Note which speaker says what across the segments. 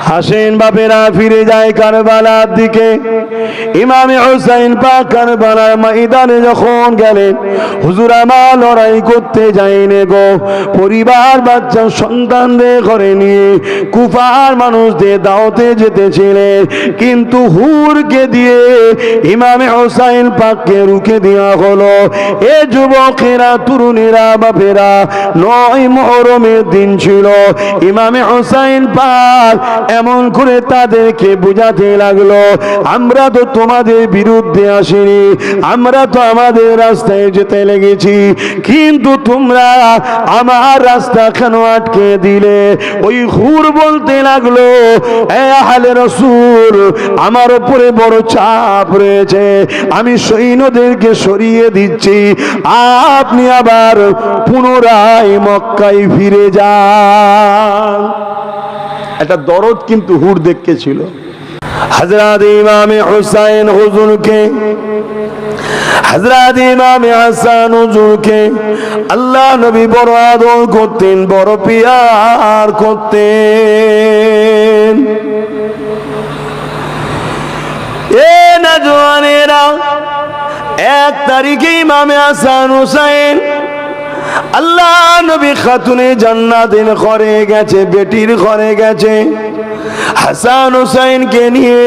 Speaker 1: হাসেন বাপেরা ফিরে যায় কারবালার দিকে। ইমামে হুসাইন পাক কারবালার ময়দানে যখন গেলেন, হুজুর আমার লড়াই করতে যায়নি গো, পরিবার বাচ্চা সন্তানদের ঘরে নিয়ে কুফার মানুষদের দাওয়াতে যেতেছিলেন, কিন্তু হুরকে দিয়ে ইমামে হুসাইন পাককে রুখে দেওয়া হলো। এ যুবকেরা, তরুণেরা, বাপেরা, 9 মুহররমের দিন ছিল। ইমামে হুসাইন পাক এমন করে তাদেরকে বুঝাতে লাগলো, আমরা তো তোমাদের বিরুদ্ধে আসিনি, আমরা তো আমাদের রাস্তায় যেতে লেগেছি, কিন্তু তোমরা আমার রাস্তা কেন আটকে দিলে? ওই হুর বলতে লাগলো, এ আহলে রাসূল, আমার উপরে বড় চাপ রয়েছে, আমি সৈন্যদেরকে সরিয়ে দিচ্ছি, আপনি আবার পুনরায় মক্কায় ফিরে যান। একটা দরদ কিন্তু হুর দেখতে ছিল। হযরত ইমামে হুসাইন হুজুরকে, হযরত ইমামে হাসান হুজুরকে আল্লাহ নবী বড় আদর করতেন, বড় পিয়ার করতেন। এ নওজওয়ানেরা, 1 তারিখে ইমামে হাসান হুসাইন আল্লাহ নবী খাতুনে জান্নাতের ঘরে গেছে, বেটির ঘরে গেছে। হাসান হুসাইনকে নিয়ে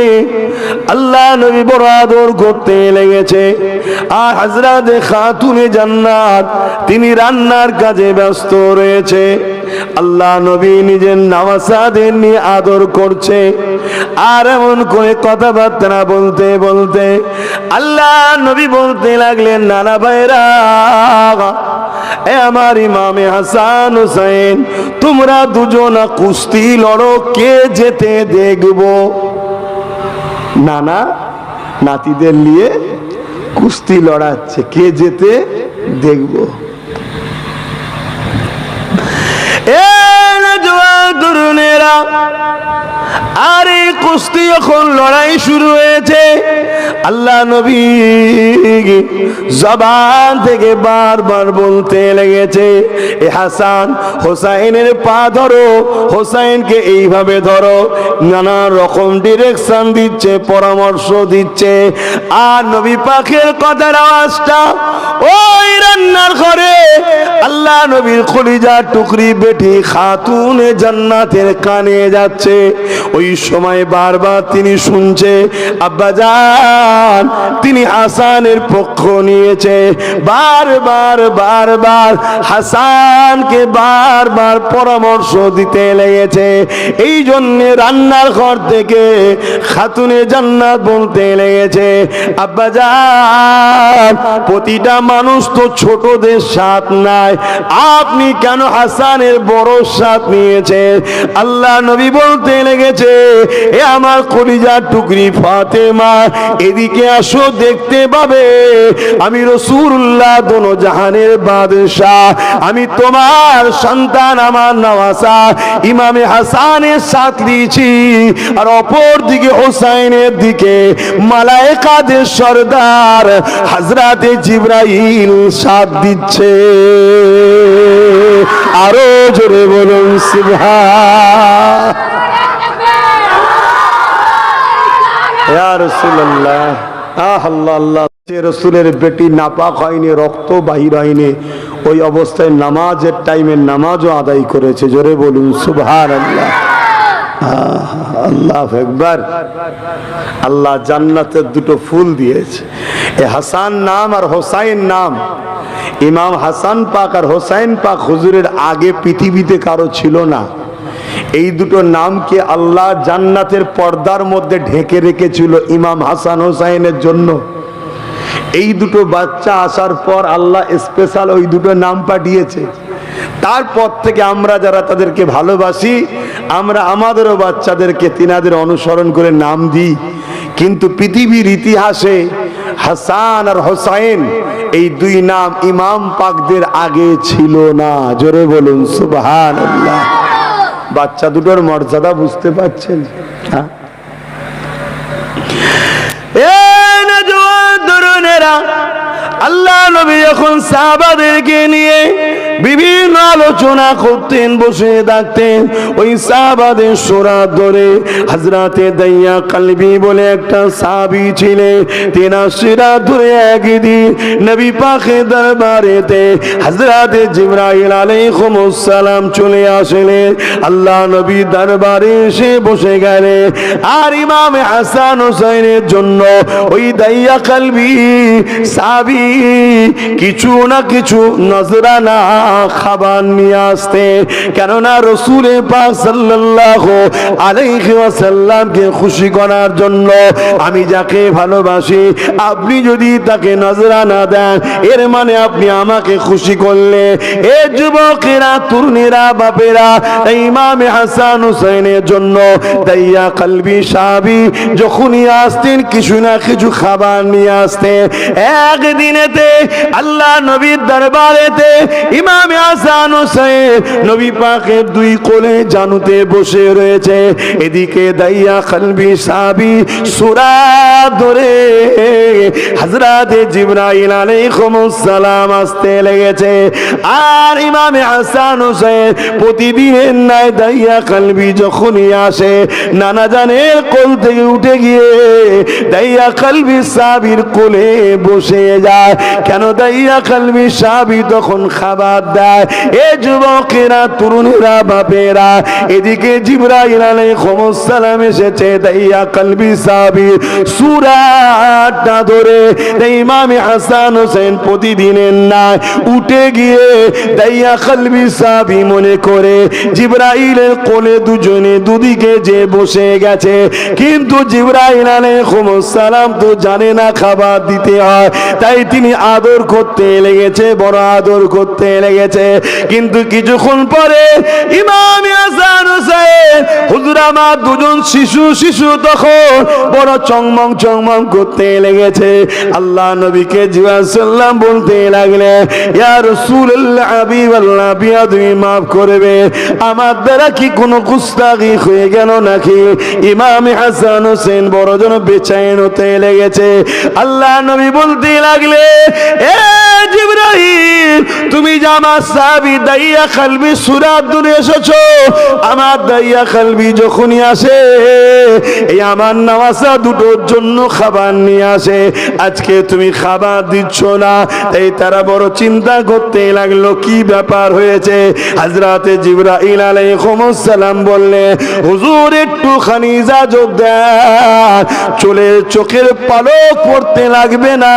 Speaker 1: আল্লাহ নবী বড় আদর করতে লেগেছে। আর হযরত খাতুনে জান্নাত তিনি রান্নার কাজে ব্যস্ত রয়েছে। আল্লাহ নবী নিজের নওয়াসাদের নিয়ে আদর করছে। আর এমন করে কথাবার্তা বলতে বলতে আল্লাহ নবী বলতে লাগলেন, নানা ভাইরা, এ আমার ইমামে হাসান হুসাইন, তোমরা দুজনা কুস্তি লড়ো, কে যেতে দেখবো? নানা নাতিদের নিয়ে কুস্তি লড়াচ্ছে, কে যেতে দেখবো? এ নওজওয়ান তরুণেরা, আর এই কুস্তি যখন লড়াই শুরু হয়েছে, আল্লাহ নবী জবান থেকে বারবার বলতে লেগেছে, এ হাসান হোসাইনের পা ধরো, হোসাইনকে এইভাবে ধরো। নানা রকম ডিরেকশন দিচ্ছে, পরামর্শ দিচ্ছে। আর নবী পাকের কথার আওয়াজটা ওই রান্নার ঘরে আল্লাহ নবীর কলিজার টুকরি বেটি খাতুনে জান্নাতের কানে যাচ্ছে। ওই সময় বারবার তিনি শুনছে, আব্বাজান তিনি হাসানের পক্ষ নিয়েছে। বারবার বারবার হাসানকে বারবার পরামর্শ দিতে লেগেছে। এই জন্য রান্নার ঘর থেকে খাতুনে জান্নাত বলতে লেগেছে, আব্বাজান প্রতিটা মানুষ তো ছোটদের সাথ নাই, আপনি কেন হাসানের বড় সাথ নিয়েছেন? আল্লাহ নবী বলতে লেগেছে, এ আমার কলিজার টুকরি ফাতেমা, এদিকে আসো, দেখতে পাবে আমি রাসূলুল্লাহ দোনো জাহানের বাদশাহ, আমি তোমার সন্তান, আমার নওয়াসা ইমামে হাসানের সাথ দিয়েছি। আর অপর দিকে হোসাইনের দিকে মালায়েকাদের সরদার হযরতে জিবরাইল সাথ দিচ্ছে। আরো জোরে বলুন সুবহান। ইয়া রাসূলুল্লাহ, আল্লাহ আল্লাহ, রাসূলের বেটি নাপাক হয়নি, রক্ত বাহির হয়নি, ওই অবস্থায় নামাজের টাইমে নামাজও আদায় করেছে। জোরে বলুন সুবহানাল্লাহ। আল্লাহু আকবার। আল্লাহ জান্নাতের দুটো ফুল দিয়েছে, এ হাসান নাম আর হোসাইন নাম। ইমাম হাসান পাক আর হোসাইন পাক হুজুরের আগে পৃথিবীতে কারো ছিল না। এই দুটো নামকে আল্লাহ জান্নাতের পর্দার মধ্যে ঢেকে রেখেছিল ইমাম হাসান হোসাইনের জন্য। এই দুটো বাচ্চা আসার পর আল্লাহ স্পেশাল ওই দুটো নাম পাঠিয়েছে। তারপর থেকে আমরা যারা তাদেরকে ভালোবাসি, আমরা আমাদেরও বাচ্চাদেরকে তিনাদের অনুসরণ করে নাম দিই। কিন্তু পৃথিবীর ইতিহাসে হাসান আর হোসাইন এই দুই নাম ইমাম পাকদের আগে ছিল না। জোরে বলুন সুবহানাল্লাহ। বাচ্চা দুটোর মর্যাদা বুঝতে পারছেন? হ্যাঁ, আল্লাহ নবী যখন সাহাবাদেরকে নিয়ে বিভিন্ন আলোচনা করতেন, বসে থাকতেন। ওই সাহাবাদের সুরাত ধরে হযরতে দাইয়া কালবি বলে একটা সাহাবী ছিলেন, তেনার সুরাত ধরে একদিন নবী পাকের দরবারেতে হযরতে জিবরাইল আলাইহিস সালাম চলে আসলেন। আল্লাহ নবী দরবারে এসে বসে গেলেন। আর ইমাম হাসান হুসাইনের জন্য ওই দাইয়া কালবি সাহাবী কিছু না কিছু নজরানা খাবার নিয়ে আসতে, কেননা রাসূল পাক সাল্লাল্লাহু আলাইহি ওয়াসাল্লামকে খুশি করার জন্য। আমি যাকে ভালোবাসি আপনি যদি তাকে নজরানা দেন, এর মানে আপনি আমাকে খুশি করলে। এ যুবকেরা, তরুণীরা, বাপেরা, ইমাম হাসান হুসাইনের জন্য দাইয়া কালবি সাহাবী যখনই আসতেন কিছু না কিছু খাবার নিয়ে আসতেন। একদিনেতে আল্লাহ নবীর দরবারেতে ইমাম হাসান হুসাইন নবী পাকের দুই কোলে জানুতে বসে রয়েছে। এদিকে দাইয়া কালবি সাহাবী সূরা ধরে হযরতে জিবরাইল আলাইহিস সালাম আসতে লেগেছে। আর ইমাম হাসান হুসাইন প্রতিদিনের ন্যায় দাইয়া কালবি যখনই আসে, নানা জানের কোল থেকে উঠে গিয়ে দাইয়া কালবি সাহাবীর কোলে বসে যায়। কেন দাইয়া কালবি সাহাবী তখন খাবার দেয়। এ যুবকেরা, তরুণেরা, বাপেরা, এদিকে জিবরাইল আলাইহিস সালাম এসেছে। দাইয়া কালবি সাহাবী সূরাটা ধরে ইমাম হাসান হোসেন প্রতিদিনের ন্যায় উঠে গিয়ে দাইয়া কালবি সাহাবী মনে করে জিবরাইলের কোলে দুজনে দুদিকে যে বসে গেছে। কিন্তু জিবরাইল আলাইহিস সালাম তো জানে না খাবার দিতে হয়, তাই তিনি আদর করতে লেগেছে, বড় আদর করতে লেগেছে। কিন্তু কিছুক্ষণ পরে ইমাম হাসান হোসেন হুজুর আমার দুজন শিশু তখন বড় চংমং করতে লেগেছে। আল্লাহ নবীকে জিজ্ঞাসা বলতে লাগলেন, ইয়া রাসূলুল্লাহ, হাবিবাল্লাহ, বিয়াদবি মাফ করবে, আমার দ্বারা কি কোনো গুস্তাখি হয়ে গেল নাকি? ইমাম হাসান হোসেন বড় জন বেচैन হতে লেগেছে। আল্লাহ নবী বলতে লাগলে, এ জিবরাইল, তুমি যে আমার সাহাবী দাইয়া কালবি সূরাত ধরে এসেছো, আমার দাইয়া কালবি যখনই আসে এই আমার নওয়াজা দুটোর জন্য খাবার নিয়ে আসে, আজকে তুমি খাবার দিচ্ছ না। তাই তারা বড় চিন্তা করতে লাগলো কি ব্যাপার হয়েছে। হযরতে জিবরাইল আলাইহিস সালাম বললে, হুজুর একটুখানি ইজাজত দেন, চলে চোখের পলক পড়তে লাগবে না,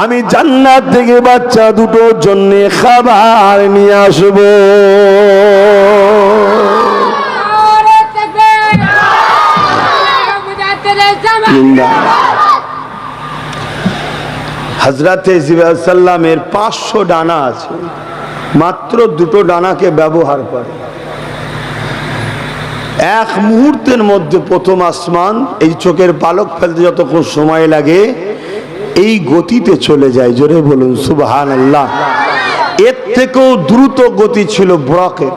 Speaker 1: আমি জান্নাত থেকে বাচ্চা দুটোর জন্য খাবার নিয়ে আসবো। হযরতে জিবরাইল সাল্লামের 500 ডানা আছে, মাত্র দুটো ডানাকে ব্যবহার করে এক মুহূর্তের মধ্যে প্রথম আসমান এই চোখের পালক ফেলতে যতক্ষণ সময় লাগে এই গতিতে চলে যায়। জোরে বলুন সুবহানাল্লাহ। এর থেকেও দ্রুত গতি ছিল বুরাকের।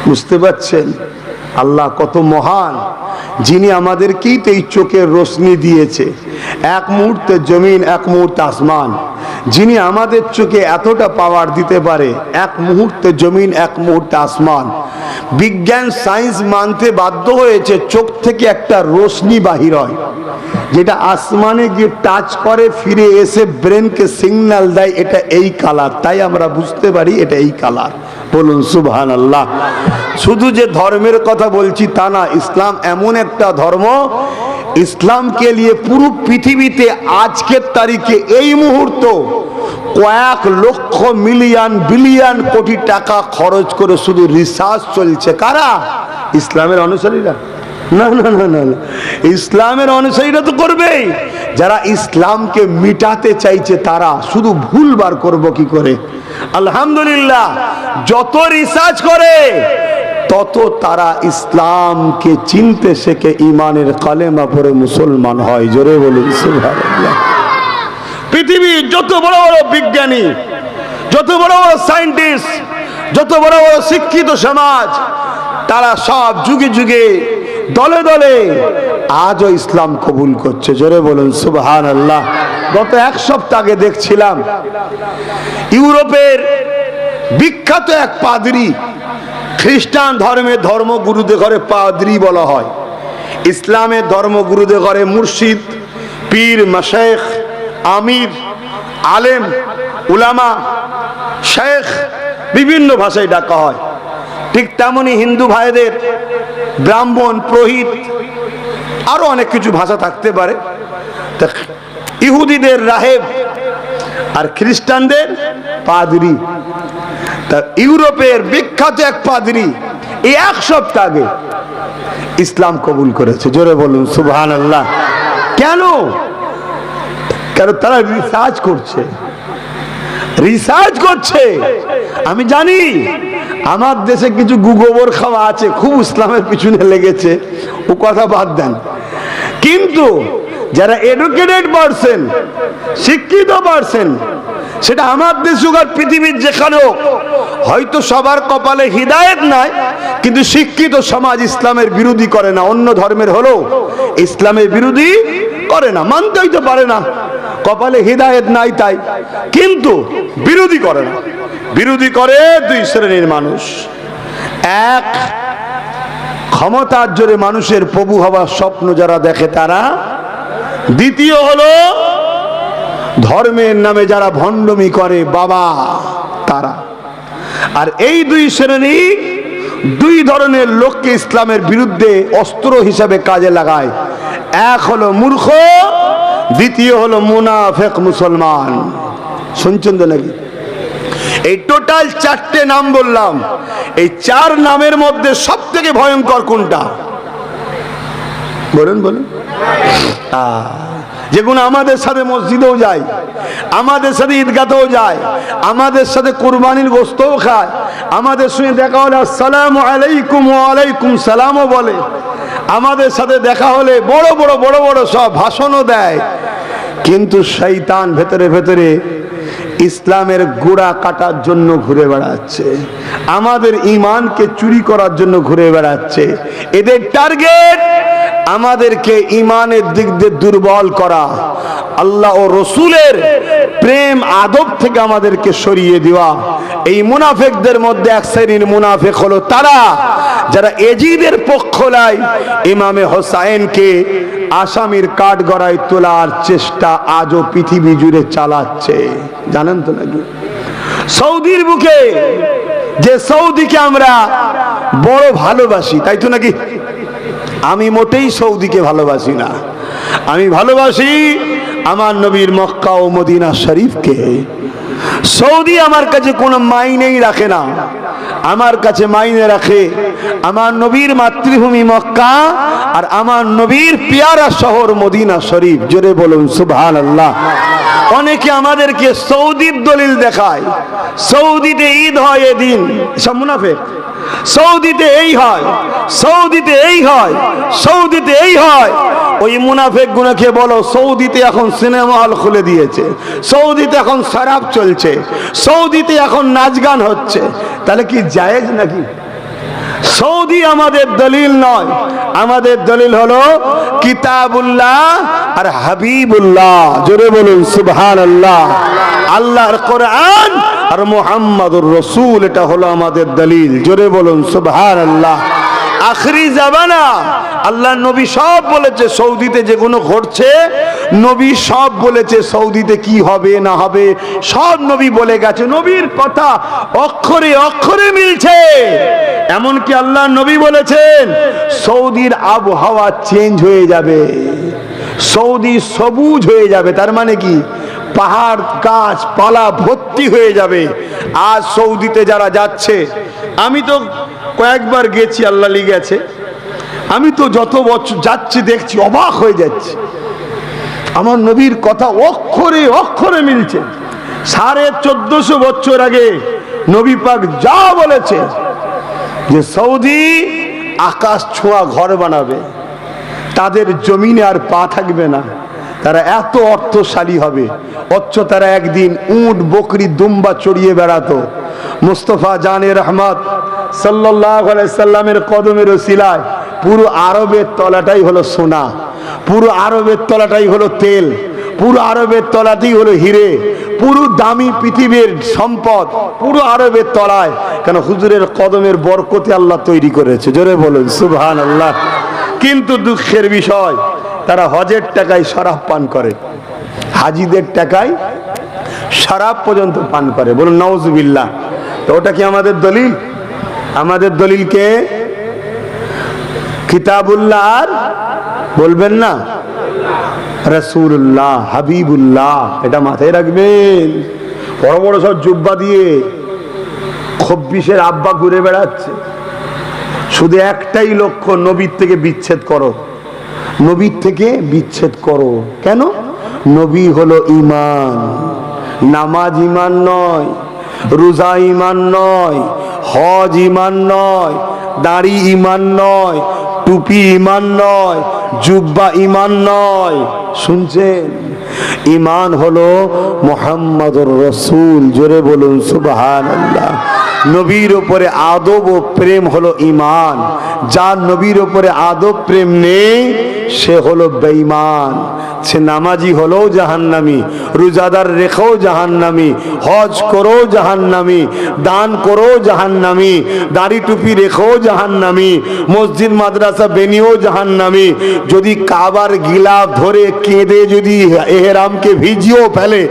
Speaker 1: বুঝতে পারছেন আল্লাহ কত মহান, যিনি আমাদেরকেই তো এই চোখের রোশনি দিয়েছে। এক মুহূর্তে জমিন, এক মুহূর্তে আসমান, যিনি আমাদের চোখে এতটা পাওয়ার দিতে পারে, এক মুহূর্তে জমিন, এক মুহূর্তে আসমান। বিজ্ঞান সায়েন্স মানতে বাধ্য হয়েছে চোখ থেকে একটা রোশনি বাহির হয়, যেটা আসমানে গিয়ে টাচ করে, ফিরে এসে ব্রেনকে সিগন্যাল দেয় এটা এই কালার, তাই আমরা বুঝতে পারি এটা এই কালার। বলুন সুবহানাল্লাহ। শুধু যে ধর্মের কথা বলছি তা না, ইসলাম এমন একটা ধর্ম, ইসলামকে নিয়ে পুরো পৃথিবীতে আজকের তারিখে এই মুহূর্ত কয়েক লক্ষ মিলিয়ন বিলিয়ন কোটি টাকা খরচ করে শুধু রিসার্চ চলছে। কারা? ইসলামের অনুসারীরা? না না না না, ইসলামের অনুসারীরা তো করবেই, যারা ইসলামকে মিটাতে চাইছে তারা। শুধু ভুল বার করব কি করে? আলহামদুলিল্লাহ, যত রিসার্চ করে তত তারা ইসলামকে চিনতে শেখে, ইমানের কালেমা পড়ে মুসলমান হয়। জোরে বলুন সুবহানাল্লাহ। পৃথিবীর যত বড় বড় বিজ্ঞানী, যত বড় বড় সায়েন্টিস্ট, যত বড় বড় শিক্ষিত সমাজ, তারা সব যুগে যুগে দলে দলে আজও ইসলাম কবুল করছে। জোরে বলুন সুবহানাল্লাহ। গত এক সপ্তাহ আগে দেখছিলাম ইউরোপের বিখ্যাত এক পাদ্রী, খ্রিস্টান ধর্মের ধর্মগুরুদের ঘরে পাদ্রী বলা হয়, ইসলামের ধর্মগুরুদের ঘরে মুর্শিদ, পীর, মাশায়েখ, আমির, আলেম, উলামা, শেখ বিভিন্ন ভাষায় ডাকা হয়। ঠিক তেমনি হিন্দু ভাইদের ব্রাহ্মণ, পুরোহিত, আরো অনেক কিছু ভাষা থাকতে পারে। ইহুদিদের রাহেব আর খ্রিস্টানদের পাদ্রী। তা ইউরোপের বিখ্যাত এক পাদ্রী এই এক সপ্তাহ আগে ইসলাম কবুল করেছে। জোরে বলুন সুবহানাল্লাহ। কেন? কারণ তারা রিসার্চ করছে। আমি জানি আমার দেশে কিছু গোবর খাওয়া আছে, খুব ইসলামের পিছনে লেগেছে, ও কথা বাদ দেন। কিন্তু যারা এডুকেটেড পারসন, শিক্ষিত পারসন, সেটা আমার দেশ আর পৃথিবীর যেখানেও, হয়তো সবার কপালে হিদায়েত নাই, কিন্তু শিক্ষিত সমাজ ইসলামের বিরোধী করে না। অন্য ধর্মের হলো ইসলামের বিরোধী করে না, মানতেই তো পারে না, কপালে হিদায়েত নাই তাই, কিন্তু বিরোধী করে না। বিরোধী করে দুই শ্রেণীর মানুষ। এক, ক্ষমতার জোরে মানুষের প্রভু হওয়ার স্বপ্ন যারা দেখে তারা। দ্বিতীয় হলো ধর্মের নামে যারা ভণ্ডামি করে বাবা, তারা। আর এই দুই শ্রেণী, দুই ধরনের লোককে ইসলামের বিরুদ্ধে অস্ত্র হিসাবে কাজে লাগায়। এক হলো মূর্খ, দ্বিতীয় হলো মুনাফিক মুসলমান। শুনছেন তো নাকি? এই টোটাল চারটে নাম বললাম, এই চার নামের মধ্যে সব থেকে ভয়ঙ্কর কোনটা বলেন? যেগুলো আমাদের সাথে মসজিদেও যায়, আমাদের সাথে ঈদগাতেও যায়, আমাদের সাথে কুরবানির গোশতও খায়, আমাদের সঙ্গে দেখা হলে আসসালামু আলাইকুম ওয়া আলাইকুম সালামও বলে, আমাদের সাথে দেখা হলে বড় বড় সব ভাষণও দেয়। কিন্তু শয়তান ভেতরে ভেতরে ইসলামের গোড়া কাটার জন্য ঘুরে বেড়াচ্ছে, আমাদের ঈমানকে চুরি করার জন্য ঘুরে বেড়াচ্ছে। এদের টার্গেট আমাদেরকে ঈমানের দিক দিয়ে দুর্বল করা, আল্লাহ ও রসুলের প্রেম আদব থেকে আমাদেরকে সরিয়ে দেওয়া। এই মুনাফিকদের মধ্যে এক শ্রেণীর মুনাফিক হলো তারা যারা এজিদের পক্ষ নেয়, ইমামে হোসাইনকে আসামির কাঠগড়ায় তোলার চেষ্টা আজও পৃথিবী জুড়ে চালাচ্ছে। জানেন তো নাকি? সৌদির বুকে, যে সৌদিকে আমরা বড় ভালোবাসি, তাই তো নাকি? আমি মোটেই সৌদিকে ভালোবাসি না, আমি ভালোবাসি আমার নবীর মক্কা ও মদিনা শরীফকে। সৌদি আমার কাছে কোনো মাইনেই রাখে না, আমার কাছে মাইনে রাখে আমার নবীর মাতৃভূমি মক্কা আর আমার নবীর পেয়ারা শহর মদিনা শরীফ। জোরে বলুন সুবহানাল্লাহ। অনেকে আমাদেরকে সৌদির দলিল দেখায়, সৌদিতে ঈদ হয় এদিন, সব মুনাফিক। সৌদিতে এই হয়, সৌদিতে এই হয়, সৌদিতে এই হয়। ওই মুনাফিক গুলোকে বলো সৌদিতে এখন সিনেমা হল খুলে দিয়েছে, সৌদিতে এখন শরাব চলছে, সৌদিতে এখন নাচ গান হচ্ছে, তাহলে কি জায়েজ নাকি? সৌদি আমাদের দলিল নয়, আমাদের দলিল হলো কিতাবুল্লাহ আর হাবিবুল্লাহ। জোরে বলুন সুবহানাল্লাহ। আল্লাহর কোরআন আর মুহাম্মাদুর রাসূল, এটা হলো আমাদের দলিল। জোরে বলুন সুবহানাল্লাহ। আখরি জামানা আল্লাহ নবী সব বলেছে, সৌদিতে যেগুলো ঘটছে নবী সব বলেছে, সৌদিতে কি হবে না হবে সব নবী বলে গেছে। নবীর কথা অক্ষরে অক্ষরে মিলছে। এমনকি আল্লাহ নবী বলেছেন সৌদির আবহাওয়া চেঞ্জ হয়ে যাবে, সৌদি সবুজ হয়ে যাবে। তার মানে কি? পাহাড় গাছপালা ভর্তি হয়ে যাবে। আজ সৌদিতে যারা যাচ্ছে, আমি তো কয়েকবার গেছি, আল্লাহ লিগেছে, আমি তো যত বছর যাচ্ছি দেখছি অবাক হয়ে যাচ্ছি। আমার নবীর কথা অক্ষরে অক্ষরে মিলছে। 1450 বছর আগে নবী পাক যা বলেছে যে সৌদি আকাশ ছোঁয়া ঘর বানাবে, তাদের জমিনে আর পা থাকবে না, তারা এত অর্থশালী হবে। অথচ তারা একদিন উট বকরি দুম্বা চড়িয়ে বেড়াতো। মুস্তফা জানে রহমত সাল্লাল্লাহু আলাইহি সাল্লামের কদমের ওসিলায় পুরো আরবের তলাটাই হলো সোনা, পুরো আরবের তলাটাই হলো তেল, পুরো আরবের তলাতেই হলো হিরে, পুরো দামি পৃথিবীর সম্পদ পুরো আরবের তলায়, কেন হুজুরের কদমের বরকতে আল্লাহ তৈরি করেছে। জোরে বলুন সুবহানাল্লাহ। কিন্তু দুঃখের বিষয়, তারা হজের টাকায় শরাব পান করে, হাজিদের টাকায় শরাব পর্যন্ত পান করে। বলুন নাউজুবিল্লাহ। তো ওটা কি আমাদের দলিল? আমাদের দলিলকে কিতাবুল্লাহ আর বলবেন না, রাসূলুল্লাহ, হাবিবুল্লাহ, এটা মাথায় রাখবেন। বড় বড় সব জুব্বা দিয়ে খব্বিশের আব্বা ঘুরে বেড়াচ্ছে, শুধু একটাই লক্ষ্য, নবীর থেকে বিচ্ছেদ করো, নবীর থেকে বিচ্ছেদ করো। কেন? নবী হলো ঈমান, নামাজ ঈমান নয়, রোজা ঈমান নয়, হজ ঈমান নয়, দাড়ি ঈমান নয়, টুপি ঈমান নয়, জুব্বা ঈমান নয়। শুনছেন? ঈমান হলো মুহাম্মাদুর রাসূল। জোরে বলুন সুবহানাল্লাহ। নবীর উপরে আদব ও প্রেম হলো ঈমান। যার নবীর উপরে আদব প্রেম নেই সে হলো বেঈমান। সে নামাজি হলেও জাহান্নামী, রোজাদার রেখেও জাহান্নামী, হজ করেও জাহান্নামী, দান করেও জাহান্নামী, দাড়ি টুপি রেখেও জাহান্নামী, মসজিদ মাদ্রাসা বেনিয়েও জাহান্নামী। যদি কাবার গিলাফ ধরে কেঁদে যদি এহরামকে ভিজিয়েও ফেলে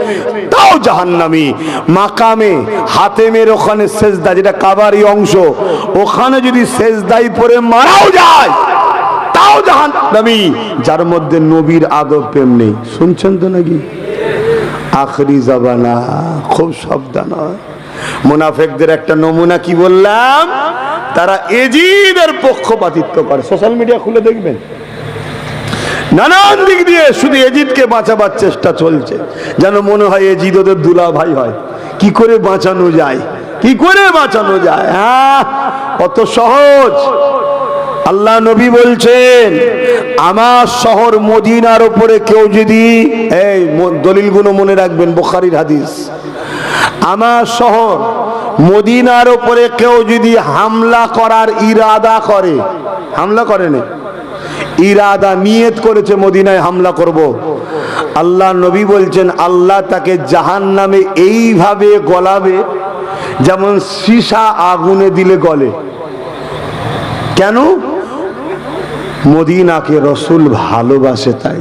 Speaker 1: তাও জাহান্নামী। মাকামে হাতেমের ওখানে সেজদা, যেটা কাবারই অংশ, ওখানে যদি সেজদাই পরে মারাও যায় তাও জাহান্নামী, যার মধ্যে নবীর আদব প্রেম নেই। শুনছেন তো নাকি? আখরি জামানা, খুব সাবধান। মুনাফিকদের একটা নমুনা কি বললাম, তারা এজিদের পক্ষপাতিত্ব করে। সোশ্যাল মিডিয়া খুলে দেখবেন, নানান দিক দিয়ে শুধু এজিদকে বাঁচাবার চেষ্টা চলছে, যেন মনে হয় এজিদ ওদের দুলা ভাই হয়। কি করে বাঁচানো যায়, কি করে বাঁচানো যায়? হ্যাঁ, অত সহজ? আল্লাহ নবী বলছেন, আমার শহর মদিনার উপরে কেউ যদি, এই দলিলগুলো মনে রাখবেন, বুখারীর হাদিস, আমার শহর মদিনার উপরে কেউ যদি হামলা করার ইরাদা করে, হামলা করে না, ইরাদা নিয়ত করেছে মদিনায় হামলা করব, আল্লাহ নবী বলছেন আল্লাহ তাকে জাহান্নামে এইভাবে গলাবে যেমন সীসা আগুনে দিলে গলে। কেন? মদিনাকে রসুল ভালোবাসে তাই।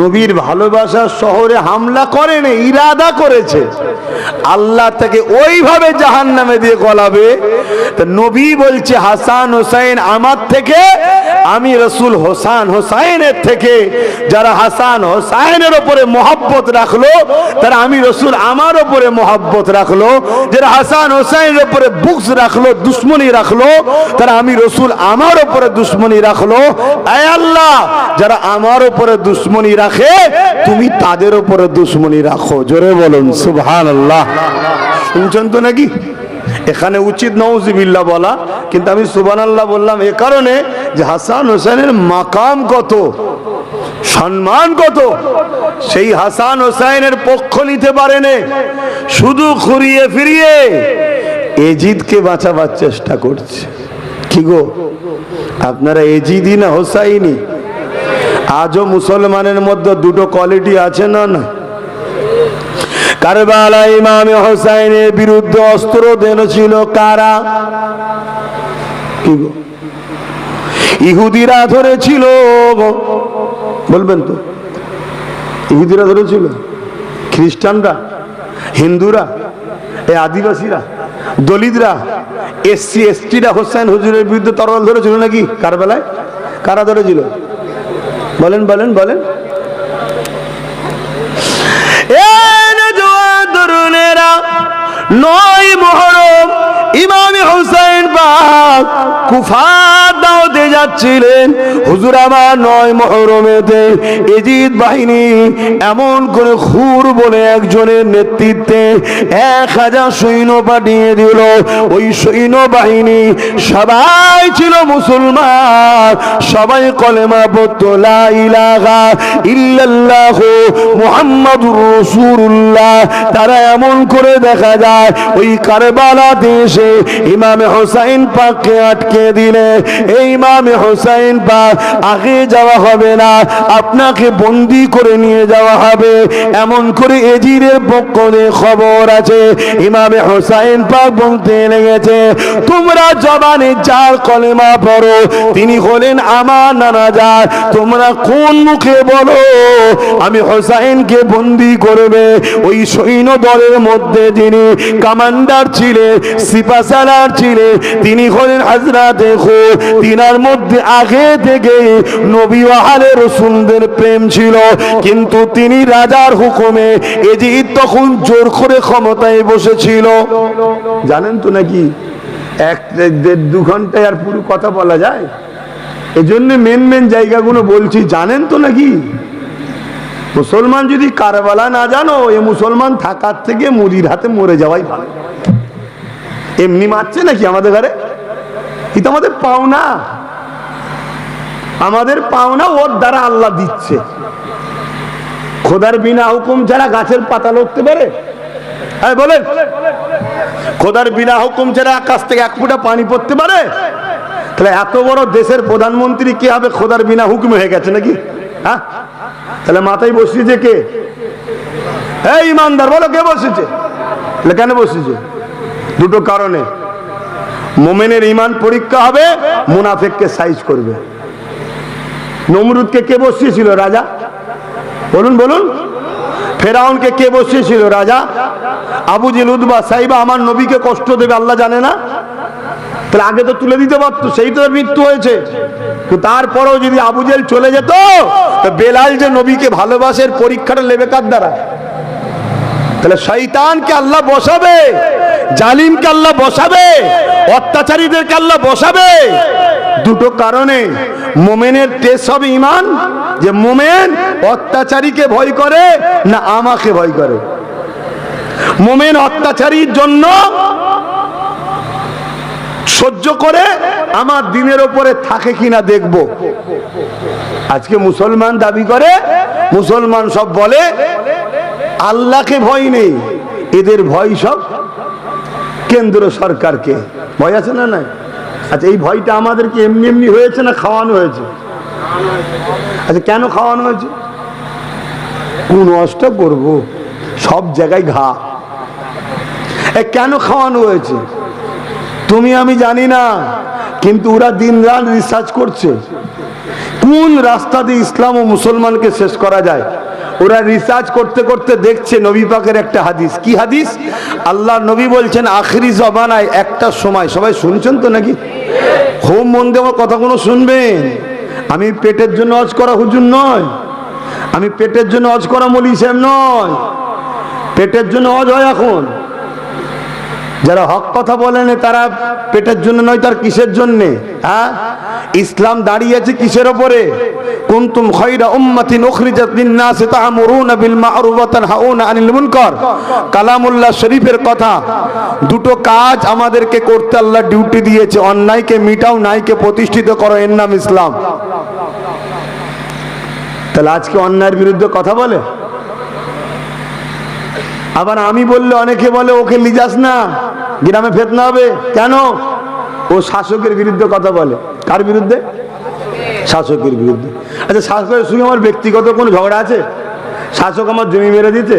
Speaker 1: নবীর ভালোবাসার শহরে হামলা করেনি, ইরাদা করেছে, আল্লাহ তাকে ওইভাবে জাহান্নামে দিয়ে গলাবে। তো নবী বলছে হাসান হোসেন আমার থেকে, আমি রসুল হাসান হোসেনের থেকে, যারা হাসান হোসেনের উপরে মহব্বত রাখলো তারা আমি রসুল আমার উপরে মহব্বত রাখলো, যারা হাসান হোসেনের উপরে বুকস রাখলো, দুশ্মনী রাখলো, তারা আমি রসুল আমার উপরে দুশ্মনী রাখলো। আয় আল্লাহ, যারা আমার উপরে দুশ্মনী রাখে তুমি তাদের উপরে দুশ্মনী রাখো। জোরে বলুন সুবহানাল্লাহ। শুনছেন তো নাকি? এখানে উচিত নাউজুবিল্লাহ বলা, কিন্তু আমি সুবহানাল্লাহ বললাম এ কারণে যে হাসান হোসেনের মাকাম কত, সম্মান কত, সেই হাসান হোসেনের পক্ষ নিতে পারেনি, শুধু ঘুরিয়ে ফিরিয়ে এজিদকে বাঁচাবার চেষ্টা করছে। কি গো, আপনারা এজিদি না হোসাইনি? আজও মুসলমানের মধ্যে দুটো কোয়ালিটি আছে না? না, কারবালা ইমামে হোসাইনের বিরুদ্ধে অস্ত্র ধরেছিল কারা? কি গো, ইহুদিরা ধরেছিল। বলবেন তো? ইহুদিরা ধরেছিল, খ্রিস্টানরা, হিন্দুরা, এই আদিবাসীরা, দলিতরা, এসসি এসটিরা হোসেন হুজুরের বিরুদ্ধে তরোয়াল ধরেছিল নাকি? কারবালায় কারা ধরেছিল? বলেন বলেন বলেন। তরুণেরা, 9 মুহররম ইমাম হোসেন পাক কুফার দাওয়াতে যাচ্ছিলেন। হুজুর আমার 9 মুহররমেতে এজিদ বাহিনী এমন করে খুর বলে একজনের নেতৃত্বে 1000 সৈন্য পাঠিয়ে দিল। ওই সৈন্য বাহিনী সবাই ছিল মুসলমান, সবাই কলেমা পড়তো লা ইলাহা ইল্লাল্লাহ মুহাম্মাদুর রাসূলুল্লাহ। তারা এমন করে দেখা যায় ওই কারবালাতে এসে করে ইমামে হোসাইন পাককে আটকে দিলে, এই ইমামে হোসাইন পাক আগে যাওয়া হবে না, আপনাকে বন্দি করে নিয়ে যাওয়া হবে, এমন করে এজিদের পক্ষ থেকে খবর আছে। ইমামে হোসাইন পাক বলতে লেগেছে, তোমরা জবানে যার কলেমা পড়ো তিনি হলেন আমার নানা জান, তোমরা কোন মুখে বলো আমি হোসাইনকে বন্দি করবে? ওই সৈন্য দলের মধ্যে যিনি কমান্ডার ছিলেন, সিপাহসালার ছিলেন, তিনি হলেন হযরতে খু। তিনার মধ্যে আগে থেকে নবী ও আলে রাসূলদের প্রেম ছিল, কিন্তু তিনি রাজার হুকুমে এজিদ তখন জোর করে ক্ষমতায় বসেছিল। জানেন তো নাকি 1-1.5-2 ঘন্টায় আর পুরো কথা বলা যায়, এজন্য মেন জায়গাগুলো বলছি। জানেন তো নাকি মুসলমান যদি কারবালা না জানো, এ মুসলমান থাকার থেকে মুদির হাতে মরে যাওয়াই ভালো। এমনি মারছে নাকি আমাদের ঘরে? এটা আমাদের পাওনা, আমাদের পাওনা ওর দ্বারা আল্লাহ দিচ্ছে। খোদার বিনা হুকুম ছাড়া গাছের পাতা লড়তে পারে? হ্যাঁ বলেন, খোদার বিনা হুকুম ছাড়া আকাশ থেকে 1 ফোঁটা পানি পড়তে পারে? তাহলে এত বড় দেশের প্রধানমন্ত্রী কি হবে খোদার বিনা হুকুম হয়ে গেছে নাকি? হ্যাঁ, তাহলে মাথায় বসিয়েছে কে? এই ইমানদার বলো, কে বসেছে? কেন বসেছে? দুটো কারণে। মুমিনের ঈমান পরীক্ষা হবে, মুনাফিককে সাইজ করবে। নমরুদকে কে বসিয়েছিল? রাজা। বলুন বলুন, ফেরাউনকে কে বসিয়েছিল? রাজা। আবু জেল, উতবা, সাইবা আমার নবীকে কষ্ট দেবে আল্লাহ জানে না? তাহলে আগে তো তুলে দিতে পারতো, সেই তো মৃত্যু হয়েছে। তারপরেও যদি আবু জেল চলে যেত, তো বেলাল যে নবীকে ভালোবাসের পরীক্ষাটা নেবে কার দ্বারা? তাহলে শয়তানকে আল্লাহ বসাবে, জালিমকে আল্লাহ বসাবে, অত্যাচারীদেরকে আল্লাহ বসাবে। দুটো কারণে মুমিনের টেস্ট হবে ঈমান, যে মুমিন অত্যাচারীকে ভয় করে না আমাকে ভয় করে। মুমিন অত্যাচারীর জন্য সহ্য করে আমার দিনের উপরে থাকে কিনা দেখব। আজকে মুসলমান দাবি করে, মুসলমান সব বলে আল্লাহকে ভয় নেই, এদের ভয় সব কেন্দ্র সরকারকে। ভয় আছে না নাই? আচ্ছা, এই ভয়টা আমাদেরকে এমনি এমনি হয়েছে না খাওয়ানো হয়েছে? আচ্ছা, কেন খাওয়ানো হয়েছে? কোন অষ্ট করবো, সব জায়গায় ঘা। কেন খাওয়ানো হয়েছে তুমি আমি জানি না, কিন্তু ওরা দিন রাত রিসার্চ করছে কোন রাস্তা দিয়ে ইসলাম ও মুসলমানকে শেষ করা যায়। ওরা রিসার্চ করতে করতে দেখছে নবী পাকের একটা হাদিস। কি হাদিস? আল্লাহ নবী বলছেন আখিরি জমানায় একটা সময়, সবাই শুনছেন তো নাকি? খুব মন দিয়ে আমার কথাগুলো শুনবেন। আমি পেটের জন্য হজ করা হুজুর নয়, আমি পেটের জন্য হজ করা মৌলী সাহেব নয়। পেটের জন্য হজ হয় এখন। যারা হক কথা বলেন তারা পেটের জন্য নয়, তার কিসের জন্যে? হ্যাঁ, ইসলাম দাঁড়িয়েছে কিসের ওপরে? কুনতুম খায়রা উম্মাতিন উখরিজাত লিন-নাস তা'মুরুনা বিল মা'রুফ ওয়া তানহাউনা আনিল মুনকার। কালামুল্লাহ শরীফের কথা। দুটো কাজ আমাদেরকে করতে আল্লাহ ডিউটি দিয়েছে, অন্যায়কে মিটাও, ন্যায়কে প্রতিষ্ঠিত করো, এর নাম ইসলাম। তাহলে আজকে অন্যায়ের বিরুদ্ধে কথা বলে, আবার আমি বললে অনেকে বলে ওকে লিজাস না, গ্রামে ফেতনা হবে। কেন? ও শাসকের বিরুদ্ধে কথা বলে। কার বিরুদ্ধে? শাসকের বিরুদ্ধে। আচ্ছা, শাসকের সঙ্গে আমার ব্যক্তিগত কোনো ঝগড়া আছে? শাসক আমার জমি মেরে দিয়েছে,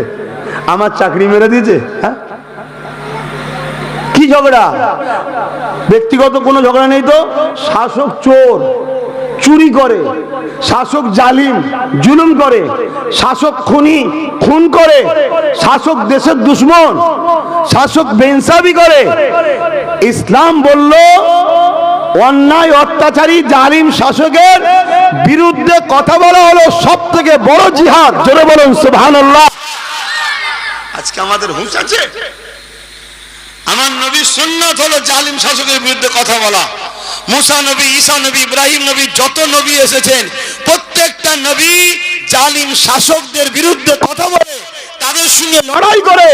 Speaker 1: আমার চাকরি মেরে দিয়েছে, হ্যাঁ, কি ঝগড়া? ব্যক্তিগত কোনো ঝগড়া নেই তো। শাসক চোর, চুরি করে, শাসক জালিম, জুলুম করে, শাসক খুনি, খুন করে, শাসক দেশের দুশ্মন, শাসক বেইনসাফি করে। ইসলাম বলল অন্যায়, অত্যাচারী, জালিম শাসকের বিরুদ্ধে কথা বলা হলো সব থেকে বড় জিহাদ। জোরে বলুন সুবহানাল্লাহ। আজকে আমাদের হুঁশ আছে? আমার নবীর সুন্নাত হলো জালিম শাসকের বিরুদ্ধে কথা বলা। মুসা নবী, ঈসা নবী, ইব্রাহিম নবী, যত নবী এসেছেন প্রত্যেকটা নবী জালিম শাসকদের বিরুদ্ধে কথা বলে তাদের সঙ্গে লড়াই করে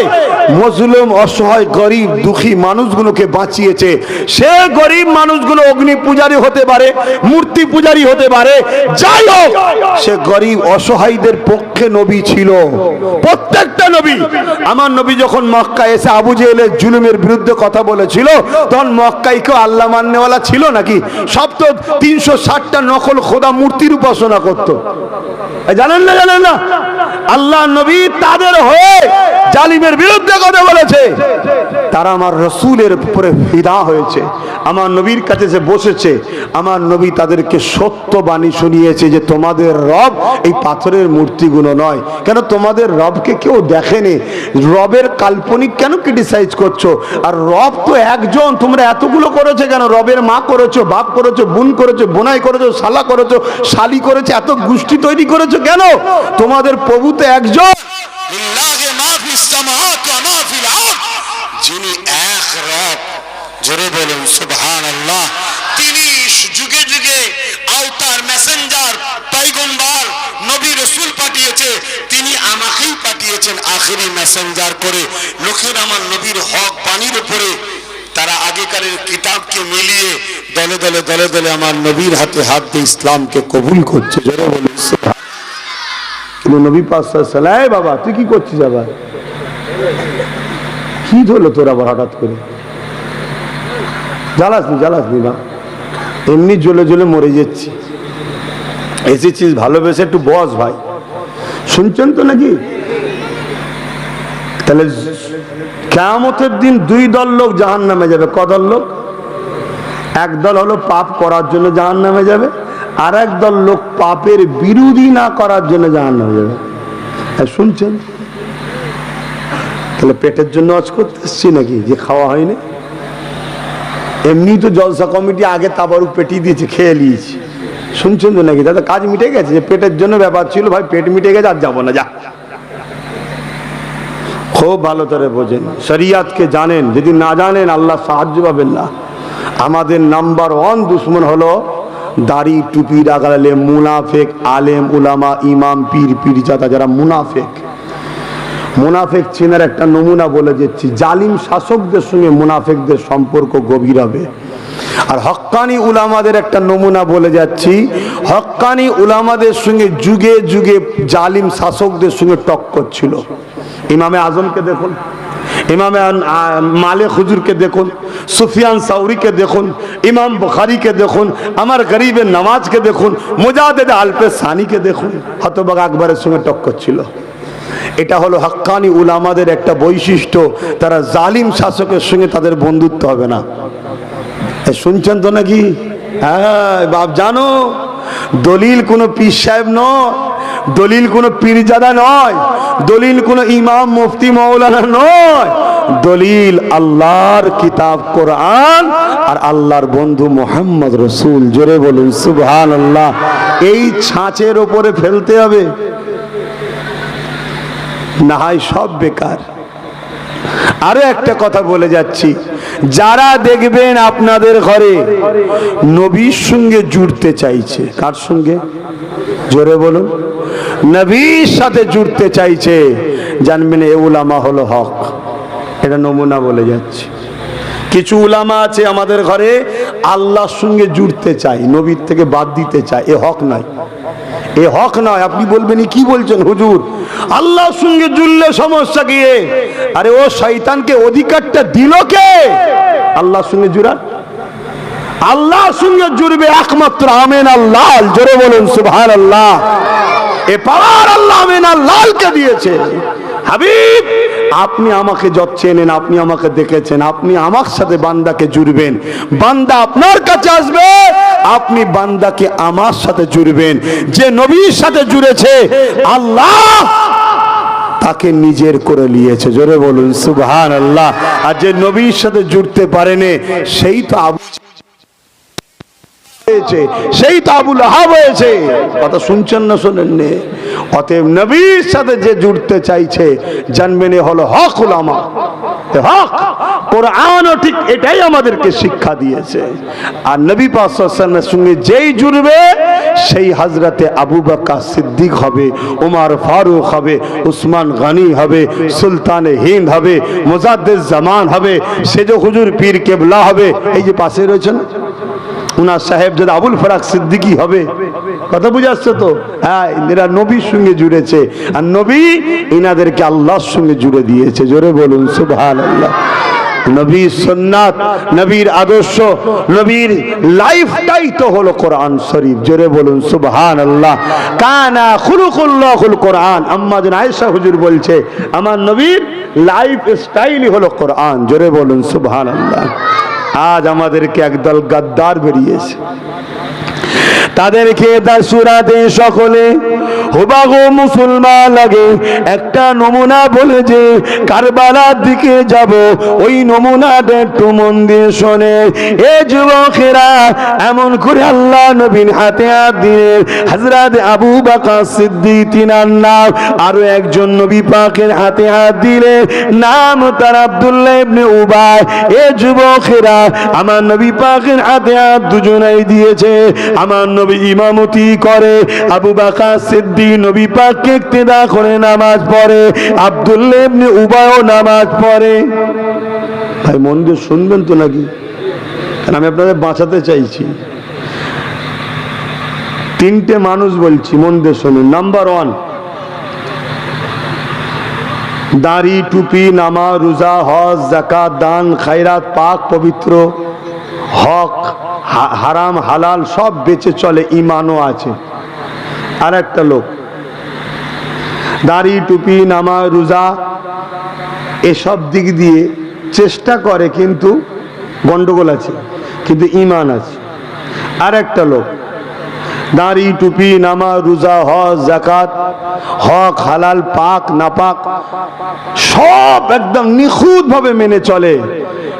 Speaker 1: মজলুম অসহায় গরিব দুঃখী মানুষগুলোকে বাঁচিয়েছে। সে গরিব মানুষগুলো অগ্নি পূজারী হতে পারে, মূর্তি পূজারী হতে পারে, যাই হোক সে গরিব অসহায়দের পক্ষে নবী ছিল। প্রত্যেকটা নবী, আমার নবী যখন মক্কায় এসে আবু জেহেলের জুলুমের বিরুদ্ধে কথা বলেছিল, তখন মক্কায় কেউ আল্লাহ মাননেওয়ালা ছিল নাকি? সব তো 360টা নকল খোদা মূর্তির উপাসনা করত। জানেন না? জানেন না? আল্লাহ নবী তাদের হয়ে জালিমের বিরুদ্ধে কথা বলেছে। তারা আমার রসুলের উপরে ফিদা হয়েছে, আমার নবীর কাছে যে বসেছে। আমার নবী তাদেরকে সত্য বাণী শুনিয়েছে যে তোমাদের রব এই পাথরের মূর্তিগুলো নয়। কেন তোমাদের রবকে কেউ দেখেনি, রবের কাল্পনিক কেন ক্রিটিসাইজ করছো? আর রব তো একজন, তোমরা এতগুলো করেছো কেন? রবের মা করেছো, বাপ করেছো, বোন করেছো, বোনাই করেছো, শালা করেছো, শালি করেছো, এত গোষ্ঠী তৈরি করেছো কেন? তোমাদের প্রভু তো একজন। যিনি এক রব, জোরে বলুন সুবহানাল্লাহ। তিনি যুগে যুগে আওতার, মেসেঞ্জার, পয়গম্বর, নবী রাসূল পাঠিয়েছে। তিনি আমাকেই পাঠিয়েছেন আখেরি মেসেঞ্জার করে। লোকের আমার নবীর হক বাণীর উপরে তারা আগেকারের কিতাবকে মিলিয়ে দলে দলে দলে দলে আমার নবীর হাতে হাত দিয়ে ইসলামকে কবুল করছে। জোরে বলুন সুবহানাল্লাহ। নবী পাক সাল্লাল্লাহু আলাইহি ওয়াসাল্লাম, বাবা তুই কি করছিস? আবার কি হলো তোর আবার হঠাৎ করে? জ্বালাসনি না, এমনি জ্বলে জ্বলে মরে যাচ্ছি। এসেছিস ভালোবেসে, একটু বস ভাই। শুনছেন তো নাকি? তাহলে কিয়ামতের দিন দুই দল লোক জাহান্নামে যাবে। কদল লোক? এক দল হলো পাপ করার জন্য জাহান্নামে যাবে, আর এক দল লোক পাপের বিরোধী না করার জন্য জাহান্নামে যাবে। শুনছেন? তাহলে পেটের জন্য আজ করতে এসছি নাকি যে খাওয়া হয়নি? এমনি তো জলসা কমিটি আগে তাবারুক পেটিয়ে দিয়েছে, খেয়ে নিয়েছি। শুনছেন তো নাকি? দাদা কাজ মিটে গেছে, যে পেটের জন্য ব্যাপার ছিল, ভাই পেট মিটে গেছে, আর যাবো না, যা। খুব ভালো করে বোঝেন, শরিয়াতকে জানেন। যদি না জানেন আল্লাহ সাহায্য পাবেন না। আমাদের নাম্বার 1 দুশ্মন হলো দাড়ি টুপি রাখালে মুনাফেক, আলেম উলামা, ইমাম, পীর, পীরজাদা, যারা মুনাফেক। মুনাফেক চেনার একটা নমুনা বলে যাচ্ছি। জালিম শাসকদের সঙ্গে মুনাফেকদের সম্পর্ক গভীর হবে। আর হক্কানি উলামাদের একটা নমুনা বলে যাচ্ছি। হক্কানি উলামাদের সঙ্গে যুগে যুগে জালিম শাসকদের সঙ্গে টক্কর ছিল। ইমামে আজমকে দেখুন, ইমামে মালিক হুজুরকে দেখুন, সুফিয়ান সাউরিকে দেখুন, ইমাম বুখারীকে দেখুন, আমার গরিবের নওয়াজকে দেখুন, মুজাদ্দিদ আলপে সানিকে দেখুন। হতবাগ আকবরের সঙ্গে টক্কর ছিল। এটা হলো হক্কানি উলামাদের একটা বৈশিষ্ট্য। তারা জালিম শাসকের সঙ্গে তাদের বন্ধুত্ব হবে না। শুনছেন তো নাকি? হ্যাঁ বাপ, জানো দলিল কোনো পীর সাহেব নয়, দলিল কোনো পীরজাদা নয়, দলিল কোনো ইমাম মুফতি মাওলানা নয়। দলিল আল্লাহর কিতাব কোরআন আর আল্লাহর বন্ধু মুহাম্মদ রাসূল। জোরে বলুন সুবহানাল্লাহ। এই ছাঁচের উপরে ফেলতে হবে, না হয় সব বেকার। আরো একটা কথা বলে যাচ্ছি, যারা দেখবেন আপনাদের ঘরে নবীর সঙ্গে জুড়তে চাইছে, কার সঙ্গে? জোরে বলুন। নবীর সাথে জুড়তে চাইছে, জানবেন এ উলামা হলো হক। এটা নমুনা বলে যাচ্ছে। কিছু উলামা আছে আমাদের ঘরে আল্লাহর সঙ্গে জুড়তে চায়, নবীর থেকে বাদ দিতে চায়। এ হক নয়, এ হক নয়। আপনি বলবেন কি বলছেন হুজুর, আল্লাহর সঙ্গে জুড়লে সমস্যা কি? আরে ও শয়তানকে অধিকারটা দিল কে আল্লাহর সঙ্গে জুড়ার? আল্লাহর সঙ্গে জুড়বে একমাত্র আমিন আল্লাহ। জোরে বলুন সুবহানাল্লাহ। এ পাওয়ার আল্লাহ আমিন আল্লাহকে দিয়েছে। হাবিব, আপনি আমাকে যত চেনেন, আপনি আমাকে দেখেছেন, আপনি আমার সাথে বান্দাকে জুড়বেন, বান্দা আপনার কাছে আসবে, আপনি বান্দাকে আমার সাথে জুড়বেন। যে নবীর সাথে জুড়েছে আল্লাহ তাকে নিজের করে নিয়েছে। জোরে বলুন সুবহানাল্লাহ। আর যে নবীর সাথে জুড়তে পারেনি সেই তো সেই তো আবু লাহাব হয়েছে। কথা শুনছেন না শোনেননি? অতএব নবীর সাথে যে জুড়তে চাইছে জানবেন এ হলো হক উলামা। করতে হক। কোরআনও ঠিক এটাই আমাদেরকে শিক্ষা দিয়েছে। আর নবী পাক সাল্লাল্লাহু আলাইহি ওয়াসাল্লামের সঙ্গে যেই জুড়বে সেই হযরতে আবু বকর সিদ্দিক হবে, ওমর ফারুক হবে, উসমান গনি হবে, সুলতানে হিন্দ হবে, মুজাদ্দিদ জামান হবে, সেজো হুজুর পীর কেবলা হবে। এই যে পাশে রয়েছেন উনার সাহেব যদি আবুল ফারাক সিদ্দিকী হবে। কথা বুঝে আসছে তো? হ্যাঁ, এরা নবীর সঙ্গে জুড়েছে, আর নবী ইনাদেরকে আল্লাহর সঙ্গে জুড়ে দিয়েছে। জোরে বলুন সুবহানাল্লাহ। নবীর সুন্নাত, নবীর আদর্শ, নবীর লাইফটাই তো হলো কোরআন শরীফ। জোরে বলুন সুবহানাল্লাহ। কানা খুলুকুল্লাহুল কোরআন। আম্মা জান আয়েশা হুজুর বলছে আমার নবীর লাইফ স্টাইলই হলো কোরআন। জোরে বলুন সুবহানাল্লাহ। আজ আমাদেরকে একদল গাদ্দার বেরিয়েছে, তাদেরকে দাসুরাতে সকলে হুবাহু মুসলমান লাগে। একটা নমুনা বলে যে কারবালার দিকে যাব, ওই নমুনাটা একটু মন দিয়ে শোনে। এ যুবকেরা, এমন করে আল্লাহ নবীর হাতে হাত দিয়ে হযরত আবু বকর সিদ্দিক তিনার নাম, আরো একজন নবী পাকের হাতে হাত দিলে নাম তার আব্দুল্লাহ ইবনে উবাই। এ যুবকেরা, আমার নবী পাকের হাতে হাত দুজনেই দিয়েছে। আমার নবী ইমামতি করে, আবু বকর সিদ্দিক নবী পাককে ইক্তেদা করে নামাজ পড়ে, আব্দুল্লাহ ইবনে উবাইও নামাজ পড়ে। ভাই মন দিয়ে শুনবেন তো নাকি? কারণ আমি আপনাদের বাঁচাতে চাইছি। তিনটে মানুষ বলছি, মন দিয়ে শুনুন। নাম্বার 1, দাড়ি, টুপি, নামাজ, রোজা, হজ, যাকাত, দান, খায়রাত, পাক পবিত্র, হক হারাম হালাল সব বেঁচে চলে, ইমানও আছে। আর একটা লোক দাড়ি, টুপি, নামাজ, রোজা এসব দিক দিয়ে চেষ্টা করে, কিন্তু গন্ডগোল আছে, কিন্তু ইমান আছে। আর একটা লোক দাড়ি, টুপি, নামাজ, রোজা, হজ, যাকাত, হক হালাল পাক নাপাক সব একদম নিখুঁত ভাবে মেনে চলে,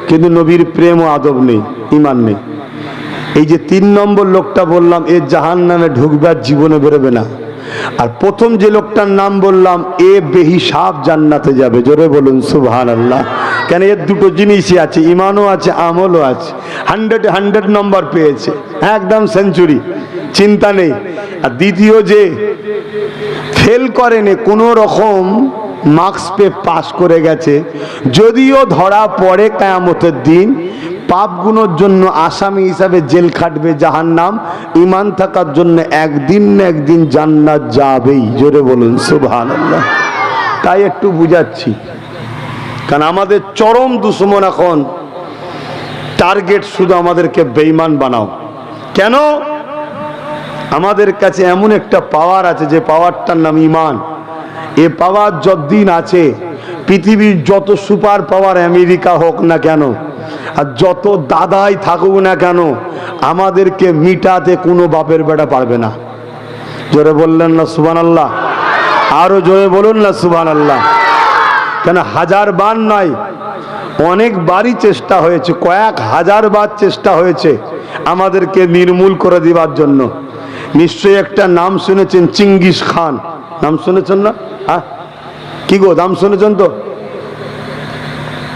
Speaker 1: কিন্তু নবীর প্রেম ও আদব নেই, ইমান নেই। এই যে 3 নম্বর লোকটা বললাম, এ জাহান্নামে ঢুকবে, আর জীবনে বেরোবে না। আর প্রথম যে লোকটার নাম বললাম, এ বেহিসাব জান্নাতে যাবে। জোরে বলুন সুবহানাল্লাহ। কেন? এর দুটো জিনিসই আছে, ইমানও আছে, আমলও আছে। 100 নম্বর পেয়েছে, একদম সেঞ্চুরি, চিন্তা নেই। আর দ্বিতীয় যে ফেল করেনি, কোনো রকম মার্কস পেয়ে পাস করে গেছে, যদিও ধরা পড়ে কিয়ামতের দিন পাপগুলোর জন্য আসামি হিসাবে জেল খাটবে, জাহান্নাম, ঈমান থাকার জন্য একদিন না একদিন জান্নাত যাবেই। জোরে বলুন সুবহানাল্লাহ। তাই একটু বুঝাচ্ছি, কারণ আমাদের চরম দুশ্মন এখন টার্গেট শুধু আমাদেরকে বেঈমান বানাও। কেন? আমাদের কাছে এমন একটা পাওয়ার আছে, যে পাওয়ারটার নাম ঈমান। এ পাওয়ার যতদিন আছে, পৃথিবীর যত সুপার পাওয়ার আমেরিকা হোক না কেন, আর যত দাদাই থাকুক না কেন, আমাদেরকে মিটাতে কোনো বাপের বেটা পারবে না। জোরে বললেন না সুবহানাল্লাহ? আরো জোরে বলুন না সুবহানাল্লাহ। কেন? 1000 বার নয়, অনেকবারই চেষ্টা হয়েছে, কয়েক হাজার বার চেষ্টা হয়েছে আমাদেরকে নির্মূল করে দেওয়ার জন্য। নিশ্চয়ই একটা নাম শুনেছেন, চিঙ্গিস খান। নাম শুনেছেন না? হ্যাঁ, কি গো, নাম শুনেছেন তো?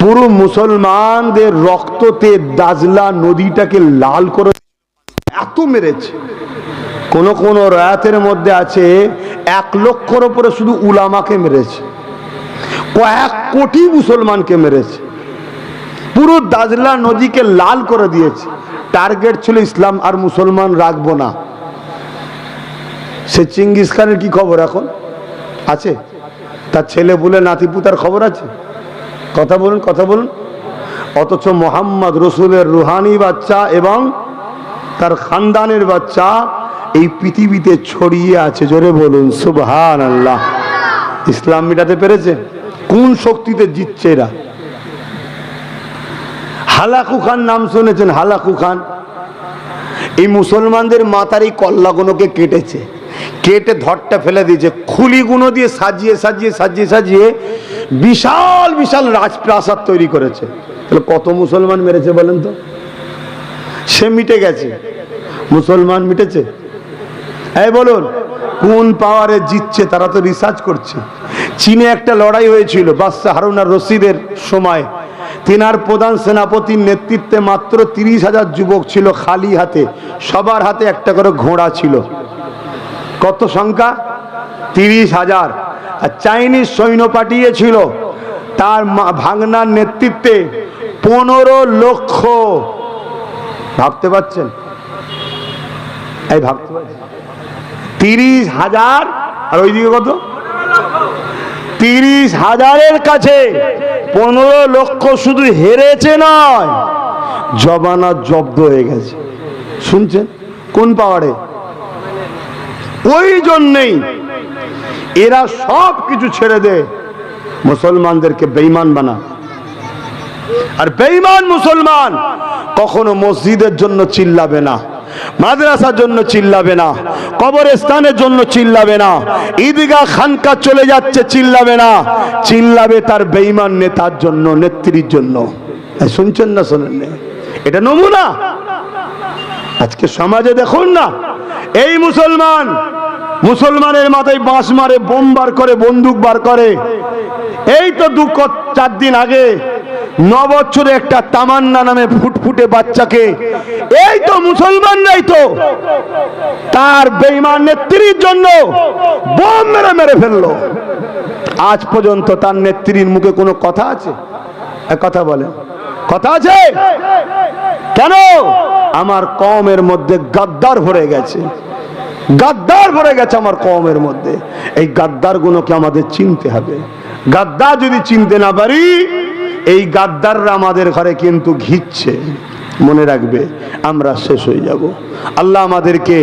Speaker 1: পুরো মুসলমানদের রক্ততে দাজলা নদীটাকে লাল করে এত মেরেছে। কোন কোন রায়াতের মধ্যে আছে 1 লক্ষর উপরে শুধু উলামাকে মেরেছে, কয়েক কোটি মুসলমানকে মেরেছে, পুরো দাজলা নদীকে লাল করে দিয়েছে। টার্গেট ছিল ইসলাম আর মুসলমান রাখবো না। সে চিঙ্গিস খানের কি খবর এখন আছে? তার ছেলে বলে নাতিপুতার খবর আছে? কথা বলুন, কথা বলুন। অথচ মোহাম্মদ রসুলের রুহানি বাচ্চা এবং তার খানদানের বাচ্চা এই পৃথিবীতে ছড়িয়ে আছে। জোরে বলুন সুবহানাল্লাহ। ইসলাম মিটাতে পেরেছে? কোন শক্তিতে জিতছে এরা? হালাকু খান নাম শুনেছেন? হালাকু খান এই মুসলমানদের মাথার এই কল্লাগুলোকে কেটেছে, কেটে ধরটা ফেলে দিয়েছে, খুলিগুলো দিয়ে সাজিয়ে সাজিয়ে সাজিয়ে সাজিয়ে বিশাল বিশাল রাজপ্রাসাদ তৈরি করেছে। তাহলে কত মুসলমান মেরেছে বলেন তো? সে মিটে গেছে, মুসলমান মিটেছে? এই বলুন, কোন পাওয়ারে জিতছে? তারা তো রিসার্চ করছে। চীনে একটা লড়াই হয়েছিল বাদশাহ হারুন আর রশিদের সময়, তিনার প্রধান সেনাপতির নেতৃত্বে মাত্র 30,000 যুবক ছিল খালি হাতে, সবার হাতে একটা করে ঘোড়া ছিল। কত সংখ্যা? 30,000। আর চাইনিজ সৈন্য পাঠিয়েছিল তার ভাগনার নেতৃত্বে 15 লক্ষ। ভাবতে পারছেন? এই ভাবতে পারছেন? 30,000 আর ওইদিকে কত? 30,000-এর কাছে 15 লক্ষ শুধু হেরেছে নয়, জবানা জব্দ হয়ে গেছে। শুনছেন? কোন পাহাড়ে? ওই জন্যেই এরা সব কিছু ছেড়ে দেয়, মুসলমানদেরকে বেঈমান বানায়। আর বেঈমান মুসলমান কখনো মসজিদের জন্য চিল্লাবে না, মাদ্রাসার জন্য চিল্লাবে না, কবরস্থানের জন্য চিল্লাবে না, ঈদগাহ খানকা চলে যাচ্ছে চিল্লাবে না, চিল্লাবে তার বেঈমান নেতার জন্য, নেত্রীর জন্য। শুনছেন না? শোনেন না? এটা নমুনা। আজকে সমাজে দেখুন না, এই মুসলমানের মাথায় বাঁশ মারে, বোম বার করে, বন্দুক বার করে। এই তো 4 দিন আগে 9 বছরে একটা তামান্না নামে ফুটফুটে বাচ্চাকে এই তো মুসলমানরাই তো তার বেঈমান নেত্রীর জন্য বোম মেরে মেরে ফেললো। আজ পর্যন্ত তার নেত্রীর মুখে কোনো কথা আছে? এক কথা বলে, কথা আছে? কেন? আমার কওমের মধ্যে গাদ্দার ভরে গেছে, গাদ্দার ভরে গেছে আমার কওমের মধ্যে। এই গাদ্দার গুলোকে আমাদের চিনতে হবে। গাদ্দার যদি চিনতে না পারি, এই গাদ্দাররা আমাদের ঘরে কিন্তু ঘিচ্ছে, মনে রাখবে আমরা শেষ হয়ে যাব। আল্লাহ আমাদেরকে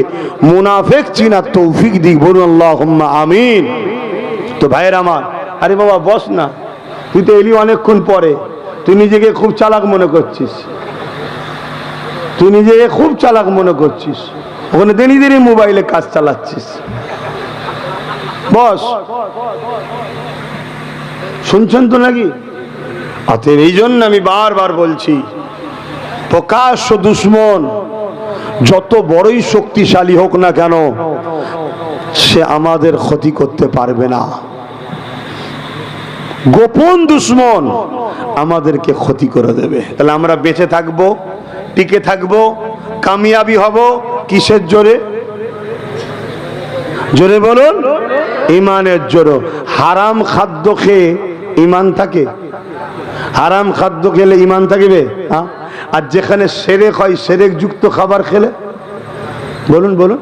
Speaker 1: মুনাফিক চিনার তৌফিক দিক, বলুন আল্লাহুম্মা আমিন। তো ভাইয়ের আমার, আরে বাবা বস না, তুই তো এলি অনেকক্ষণ পরে, তুই নিজেকে খুব চালাক মনে করছিস, তুই নিজেকে খুব চালাক মনে করছিস, ওখানে দেরি দেরি মোবাইলে কাজ চালাচ্ছিস। বস, শুনছেন তো নাকি? অতএব এই জন্য আমি বারবার বলছি, প্রকাশ্য দুশ্মন যত বড়ই শক্তিশালী হোক না কেন, সে আমাদের ক্ষতি করতে পারবে না। গোপন দুশ্মন আমাদেরকে ক্ষতি করে দেবে। তাহলে আমরা বেঁচে থাকবো, টিকে থাকবো, কামিয়াবি হব কিসের জোরে? জোরে বলুন, ইমানের জোরে। হারাম খাদ্য খেয়ে ইমান থাকে? হারাম খাদ্য খেলে ইমান থাকবে? আর যেখানে সেরেক হয়, সেরেক যুক্ত খাবার খেলে? বলুন বলুন।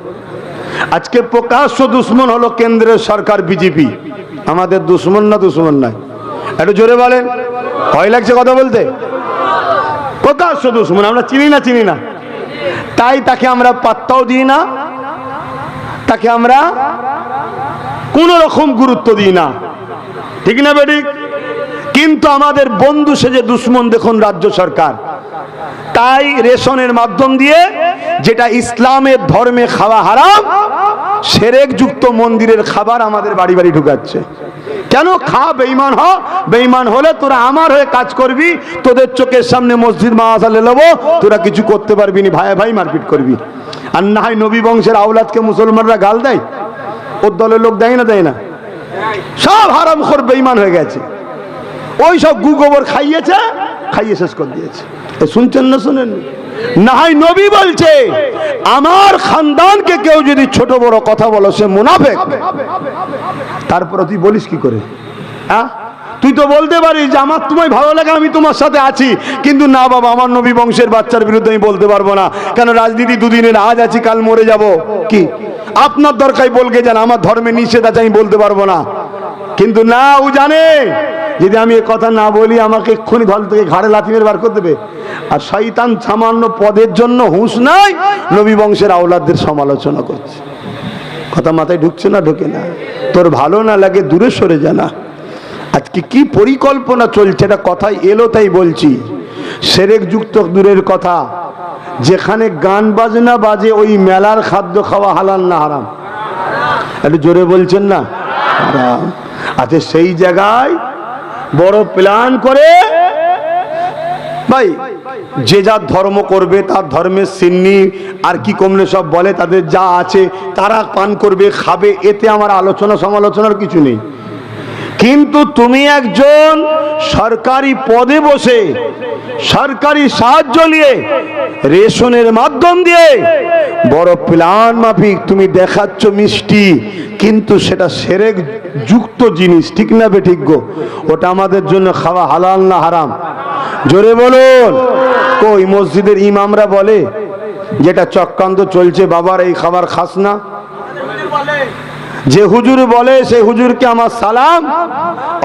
Speaker 1: আজকে প্রকাশ্য দুশ্মন হলো কেন্দ্রের সরকার, বিজেপি। আমাদের দুশ্মন না দুশ্মন নয়? একটু জোরে বলেন, ভয় লাগছে কথা বলতে? প্রকাশ্য দুশ্মন। আমরা চিনি না, তাই তাকে আমরা পাত্তাও দিই না, তাকে আমরা কোন রকম গুরুত্ব দিই না, ঠিক না বেঠিক? কিন্তু আমাদের বন্ধু সেজে দুশ্মন দেখুন রাজ্য সরকার। তাই রেশনের মাধ্যম দিয়ে, যেটা ইসলামের ধর্মে খাওয়া হারাম, সেরেক যুক্ত মন্দিরের খাবার আমাদের বাড়ি বাড়ি ঢুকাচ্ছে। কেন? খা, বেঈমান হ, বেঈমান হলে তোরা আমার হয়ে কাজ করবি, তোদের চোখের সামনে মসজিদ মাদ্রাসা লেলাবো, তোরা কিছু করতে পারবি না, ভাই ভাই মারপিট করবি। আর না হয় নবী বংশের আওলাদকে মুসলমানরা গাল দেয়, ওর দলের লোক দেয় না? দেয় না? সব হারামখোর বেঈমান হয়ে গেছে। ওই সব গু গোবর খাইয়েছে, খাইয়ে শেষ করে দিয়েছে। শুনছেন না? শুনেন না? হয় নবী বলছে, আমার খানদানকে কেউ যদি ছোট বড় কথা বলো, সে মুনাফিক। তারপরে তুই বলিস কি করে? হ্যাঁ, তুই তো বলতে পারিস যে আমার তোমায় ভালো লাগে, আমি তোমার সাথে আছি, কিন্তু না বাবা, আমার নবী বংশের বাচ্চার বিরুদ্ধে আমি বলতে পারবো না। কেন? রাজনীতি দুদিনের, আজ আছি কাল মরে যাব। কি আপনার দরকার বলকে যান, আমার ধর্মে নিষেধ আছে, আমি বলতে পারবো না। কিন্তু না, ও জানে যদি আমি এ কথা না বলি, আমাকে এক্ষুনি ধল থেকে ঘাড়ে লাথি মেরে বার করে দেবে। আর শয়তান সামান্য পদের জন্য হুঁশ নাই, নবী বংশের আওলাদদের সমালোচনা করছে। কথা মাথায় ঢুকছে না? ঢোকে না? তোর ভালো না লাগে দূরে সরে জানা। আজকে কি পরিকল্পনা চলছে, এটা কথাই এলো তাই বলছি। সেরেক যুক্ত দূরের কথা, যেখানে গান বাজনা বাজে, ওই মেলার খাদ্য খাওয়া হালাল না হারাম? একটু জোরে বলছেন না? হারাম। আচ্ছা, সেই জায়গায় বড় প্ল্যান করে, ভাই যে যার ধর্ম করবে, তার ধর্মের সিন্নি আর কি কমলে সব বলে, তাদের যা আছে তারা পান করবে, খাবে, এতে আমার আলোচনা সমালোচনার কিছু নেই। কিন্তু তুমি একজন সরকারি পদে বসে সরকারি সাহায্য নিয়ে রেশনের মাধ্যম দিয়ে বড় প্ল্যান মাফিক তুমি দেখাচ্ছ মিষ্টি, কিন্তু সেটা শিরক যুক্ত জিনিস, ঠিক না বেঠিক গো? ওটা আমাদের জন্য খাওয়া হালাল না হারাম? জোরে বলুন। কই মসজিদের ইমামরা বলে যেটা চক্রান্ত চলছে বাবার এই খাবার খাস না? যে হুজুর বলে সেই হুজুরকে আমার সালাম,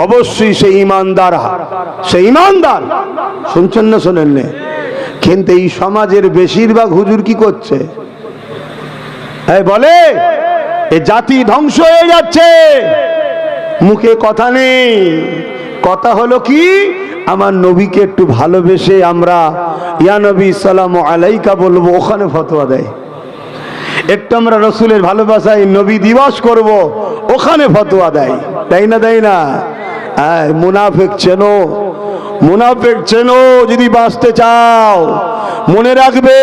Speaker 1: অবশ্যই সে ইমানদার, সে ইমানদার। শুনছেন না শোনেন না? কিন্তু এই সমাজের বেশিরভাগ হুজুর কি করছে? বলে এ জাতি ধ্বংস হয়ে যাচ্ছে, মুখে কথা নেই। কথা হলো কি, আমার নবীকে একটু ভালোবেসে আমরা ইয়া নবী সালামু আলাইকা বলবো, ওখানে ফতোয়া দেয়। একটু আমরা রসুলের ভালোবাসায় নবী দিবস করব, ওখানে ফতোয়া দেয়। তাই না? দেয় না? মুনাফিক চেনো, মুনাফিক চেনো। যদি বাঁচতে চাও মনে রাখবে,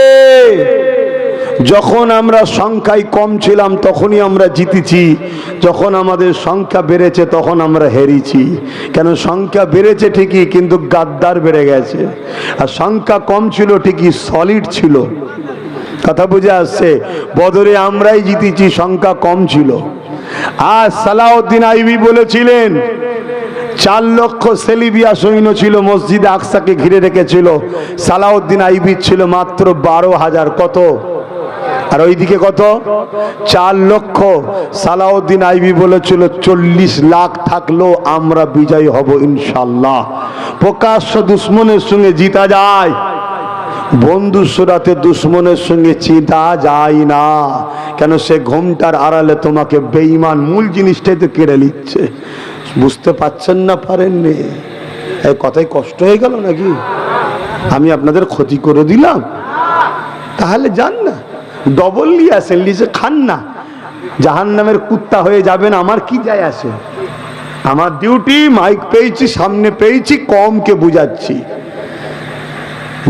Speaker 1: যখন আমরা সংখ্যায় কম ছিলাম তখনই আমরা জিতেছি, যখন আমাদের সংখ্যা বেড়েছে তখন আমরা হেরেছি। কেন? সংখ্যা বেড়েছে ঠিকই, কিন্তু গাদ্দার বেড়ে গেছে। আর সংখ্যা কম ছিল ঠিকই, সলিড ছিল। কথা বুঝে আসছে? বদরে আমরাই জিতেছি, সংখ্যা কম ছিল। আর সালাউদ্দিন আইবি বলেছিলেন 4 লক্ষ সেলিবিয়া সৈন্য ছিল, মসজিদে আকসাকে ঘিরে রেখেছিল। সালাউদ্দিন আইবির ছিল মাত্র 12,000। কত? আর ওইদিকে কত? 4 লক্ষ। সালাউদ্দিন আইবি বলেছিল 40 লাখ থাকলেও আমরা বিজয়ী হব ইনশাআল্লাহ। প্রকাশ্য দুশ্মনের সঙ্গে জিতা যায়, বন্ধু সুরাতে দুশ্মনের সঙ্গে জিতা যায় না। কেন? সে ঘোমটার আড়ালে তোমাকে বেঈমান মূল জিনিসটাই তো কেড়ে নিচ্ছে। বুঝতে পারছেন না? পারেননি? এই কথাই কষ্ট হয়ে গেল নাকি? আমি আপনাদের ক্ষতি করে দিলাম? তাহলে যান না, ডবল নিয়ে আসেন, লিজে খান না, জাহান্নামের কুত্তা হয়ে যাবেন। আমার কি যায় আসে? আমার ডিউটি, মাইক পেয়েছি, সামনে পেয়েছি, কমকে বুঝাচ্ছি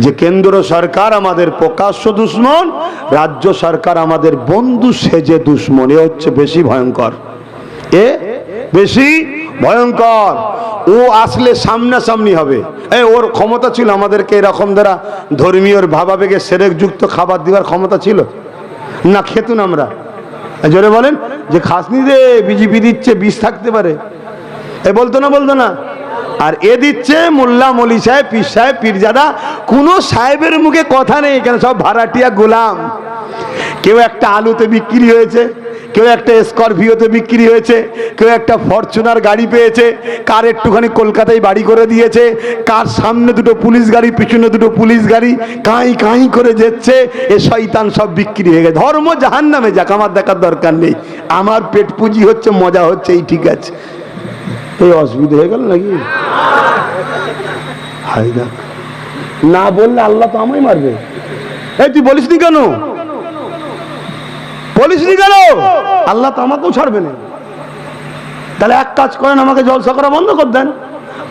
Speaker 1: যে কেন্দ্র সরকার আমাদের প্রকাশ্য দুশ্মন, রাজ্য সরকার আমাদের বন্ধু সেজে দুশ্মন। এ হচ্ছে বেশি ভয়ঙ্কর, এ বেশি ভয়ঙ্কর। ও আসলে সামনাসামনি হবে। ওর ক্ষমতা ছিল আমাদেরকে এরকম দ্বারা ধর্মীয় ভাবাবেগে শিরক যুক্ত খাবার দেওয়ার ক্ষমতা ছিল না? খেতুন আমরা? জোরে বলেন যে খাসনি রে, বিজেপি দিচ্ছে, বিষ থাকতে পারে, এ বলতো না? বলতো না? আর এ দিচ্ছে মোল্লা, মলি সাহেব, পীর সাহেব, পীরজাদা। কোন সাহেবের মুখে কথা নেই, কেন? সব ভাড়াটিয়া গোলাম। কেউ একটা আলুতে বিক্রি হয়েছে, কেউ একটা স্করপিওতে বিক্রি হয়েছে, কেউ একটা ফরচুনার গাড়ি পেয়েছে, কার একটুখানি কলকাতায় বাড়ি করে দিয়েছে, কার সামনে দুটো পুলিশ গাড়ি, পিছনে দুটো পুলিশ গাড়ি, কাঁই কাঁই করে যাচ্ছে। এ শয়তান সব বিক্রি হয়ে গেছে। ধর্ম জাহান্নামে যাক, আমার দেখার দরকার নেই। আমার পেট পুঁজি হচ্ছে, মজা হচ্ছে, এই ঠিক আছে। এই অসুবিধা হয়ে গেল নাকি? হাই দেখ, না বললে আল্লাহ তো আমায় মারবে। এই তুই বলিস নি কেন? বলিস নি কেন? আল্লাহ তো আমাকেও ছাড়বে না। তাহলে এক কাজ করেন, আমাকে জলসা করা বন্ধ করে দেন,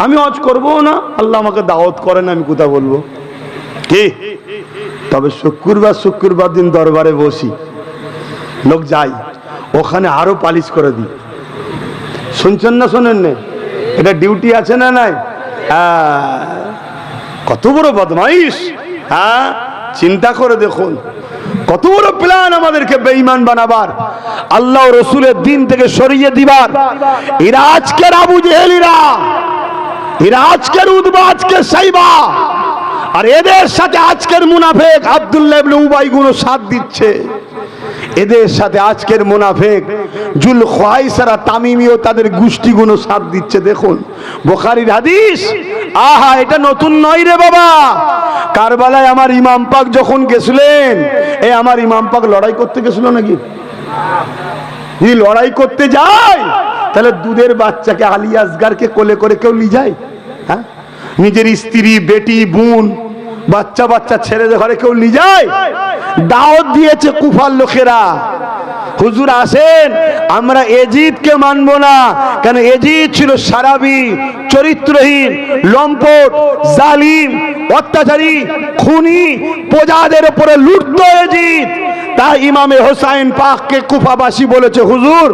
Speaker 1: আমি হজ করবো না। আল্লাহ আমাকে দাওয়াত করেন, আমি কোথা বলবো কি? তবে শুক্রবার দিন দরবারে বসি, লোক যাই, ওখানে আরো পালিশ করে দিই। শুনছেন না শোনেন না? এটা ডিউটি আছে না নাই? কত বড় বদমাইশ! হ্যাঁ, চিন্তা করে দেখুন, কত বড় প্ল্যান আমাদেরকে বেঈমান বানাবার, আল্লাহ রসুলের দিন থেকে সরিয়ে দিবার। এরা আজকের আবু জেহেলিরা, এরা আজকের উতবা, আজকের সাইবা, আর এদের সাথে আজকের মুনাফিক আব্দুল্লাহ ইবনে উবাই গুলো সাথ দিচ্ছে। এদের সাথে আজকের মুনাফিক জুল খুয়াইসারা তামিমিও তাদের গোষ্ঠীগুলো সাথ দিচ্ছে। দেখুন বুখারীর হাদিস। আহা, এটা নতুন নয় রে বাবা। কারবালায় আমার ইমাম পাক যখন গেছিলেন, আমার ইমাম পাক লড়াই করতে গেছিল নাকি? যদি লড়াই করতে যায় তাহলে দুধের বাচ্চাকে, আলী আসগারকে কোলে করে কেউ নিয়ে যায়? হ্যাঁ, নিজের স্ত্রী, বেটি, বোন, বাচ্চা বাচ্চা ছেড়ে ঘরে কেউ নিয়ে যায়? দাওয়াত দিয়েছে কুফার লোকেরা, হুজুর আসেন, আমরা এজিদকে মানবো না। কেন? এজিদ ছিল সারাবি, চরিত্রহীন, লম্পট, জালিম, অত্যাচারী, খুনি, প্রজাদের উপরে লুটত এজিদ। তাই ইমামে হোসাইন পাককে কুফাবাসী বলেছে, হুজুর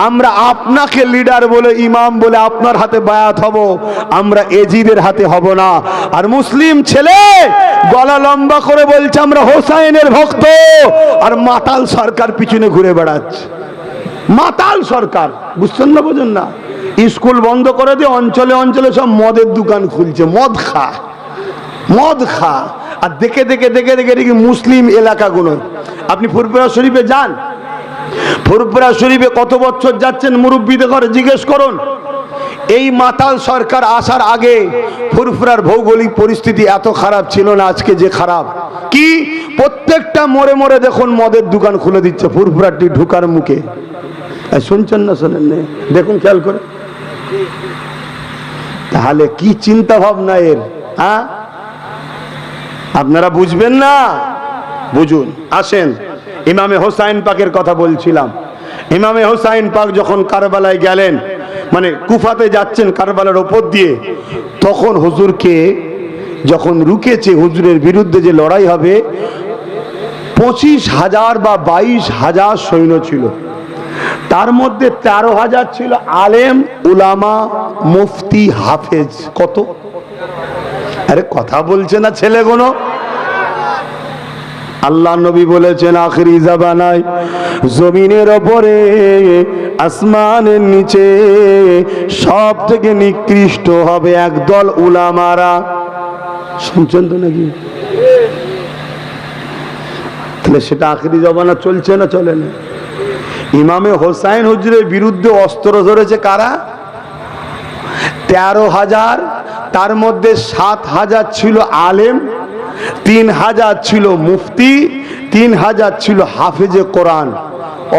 Speaker 1: আমরা আপনাকে লিডার বলে, ইমাম বলে আপনার হাতে বায়াত হব, আমরা এজিদের হাতে হব না। আর মুসলিম ছেলে গলা লম্বা করে বলছে আমরা হোসাইনের ভক্ত, আর মাতাল সরকার পিছনে ঘুরে বেড়াচ্ছে। মাতাল সরকার, বুঝছেন না, বোঝেন না? স্কুল বন্ধ করে দিয়ে অঞ্চলে অঞ্চলে সব মদের দোকান খুলছে, মদ খা, মদ খা। আর দেখে দেখে দেখে দেখে দেখে মুসলিম এলাকাগুলো, আপনি ফুরফুরা শরীফে যান, ফুরফুরা শরীফে কত বছর যাচ্ছেন মুরব্বীদের ঘরে জিজ্ঞেস করুন। এই মাতাল সরকার আসার আগে ফুরফুরার ভৌগোলিক পরিস্থিতি এত খারাপ ছিল না আজকে যে খারাপ। কি প্রত্যেকটা মোড়ে মোড়ে দেখুন মদের দোকান খুলে দিচ্ছে ফুরফুরাটি ঢুকার মুখে। শুনছেন না শোনেন না? দেখুন খেয়াল করে। তাহলে কি চিন্তা ভাবনা এর, হ্যাঁ? আপনারা বুঝবেন না, বুঝুন। আসেন, ইমামে হোসাইন পাকের কথা বলছিলাম। ইমামে হোসাইন পাক যখন কারবালায় গেলেন, মানে কুফাতে যাচ্ছেন কারবালার ওপর দিয়ে, তখন হুজুরকে যখন রুকেছে, হুজুরের বিরুদ্ধে যে লড়াই হবে, 25,000 বা 22,000 সৈন্য ছিল। তার মধ্যে 13,000 ছিল আলেম, উলামা, মুফতি, হাফেজ। কত? আরে কথা বলছে না ছেলেগুলো? আল্লাহ নবী বলেছেন আখিরি জামানায় জমিনের ওপরে, আসমানের নিচে সব থেকে নিকৃষ্ট হবে একদল উলামারা। শুনছেন তো নাকি? তাহলে সেটা আখিরি জামানা চলছে না চলে না? ইমামে হোসাইন হুজুরের বিরুদ্ধে অস্ত্র ধরেছে কারা? 13,000। তার মধ্যে 7,000 ছিল আলেম, 3,000 ছিল মুফতি, 3,000 ছিল হাফেজে কোরআন।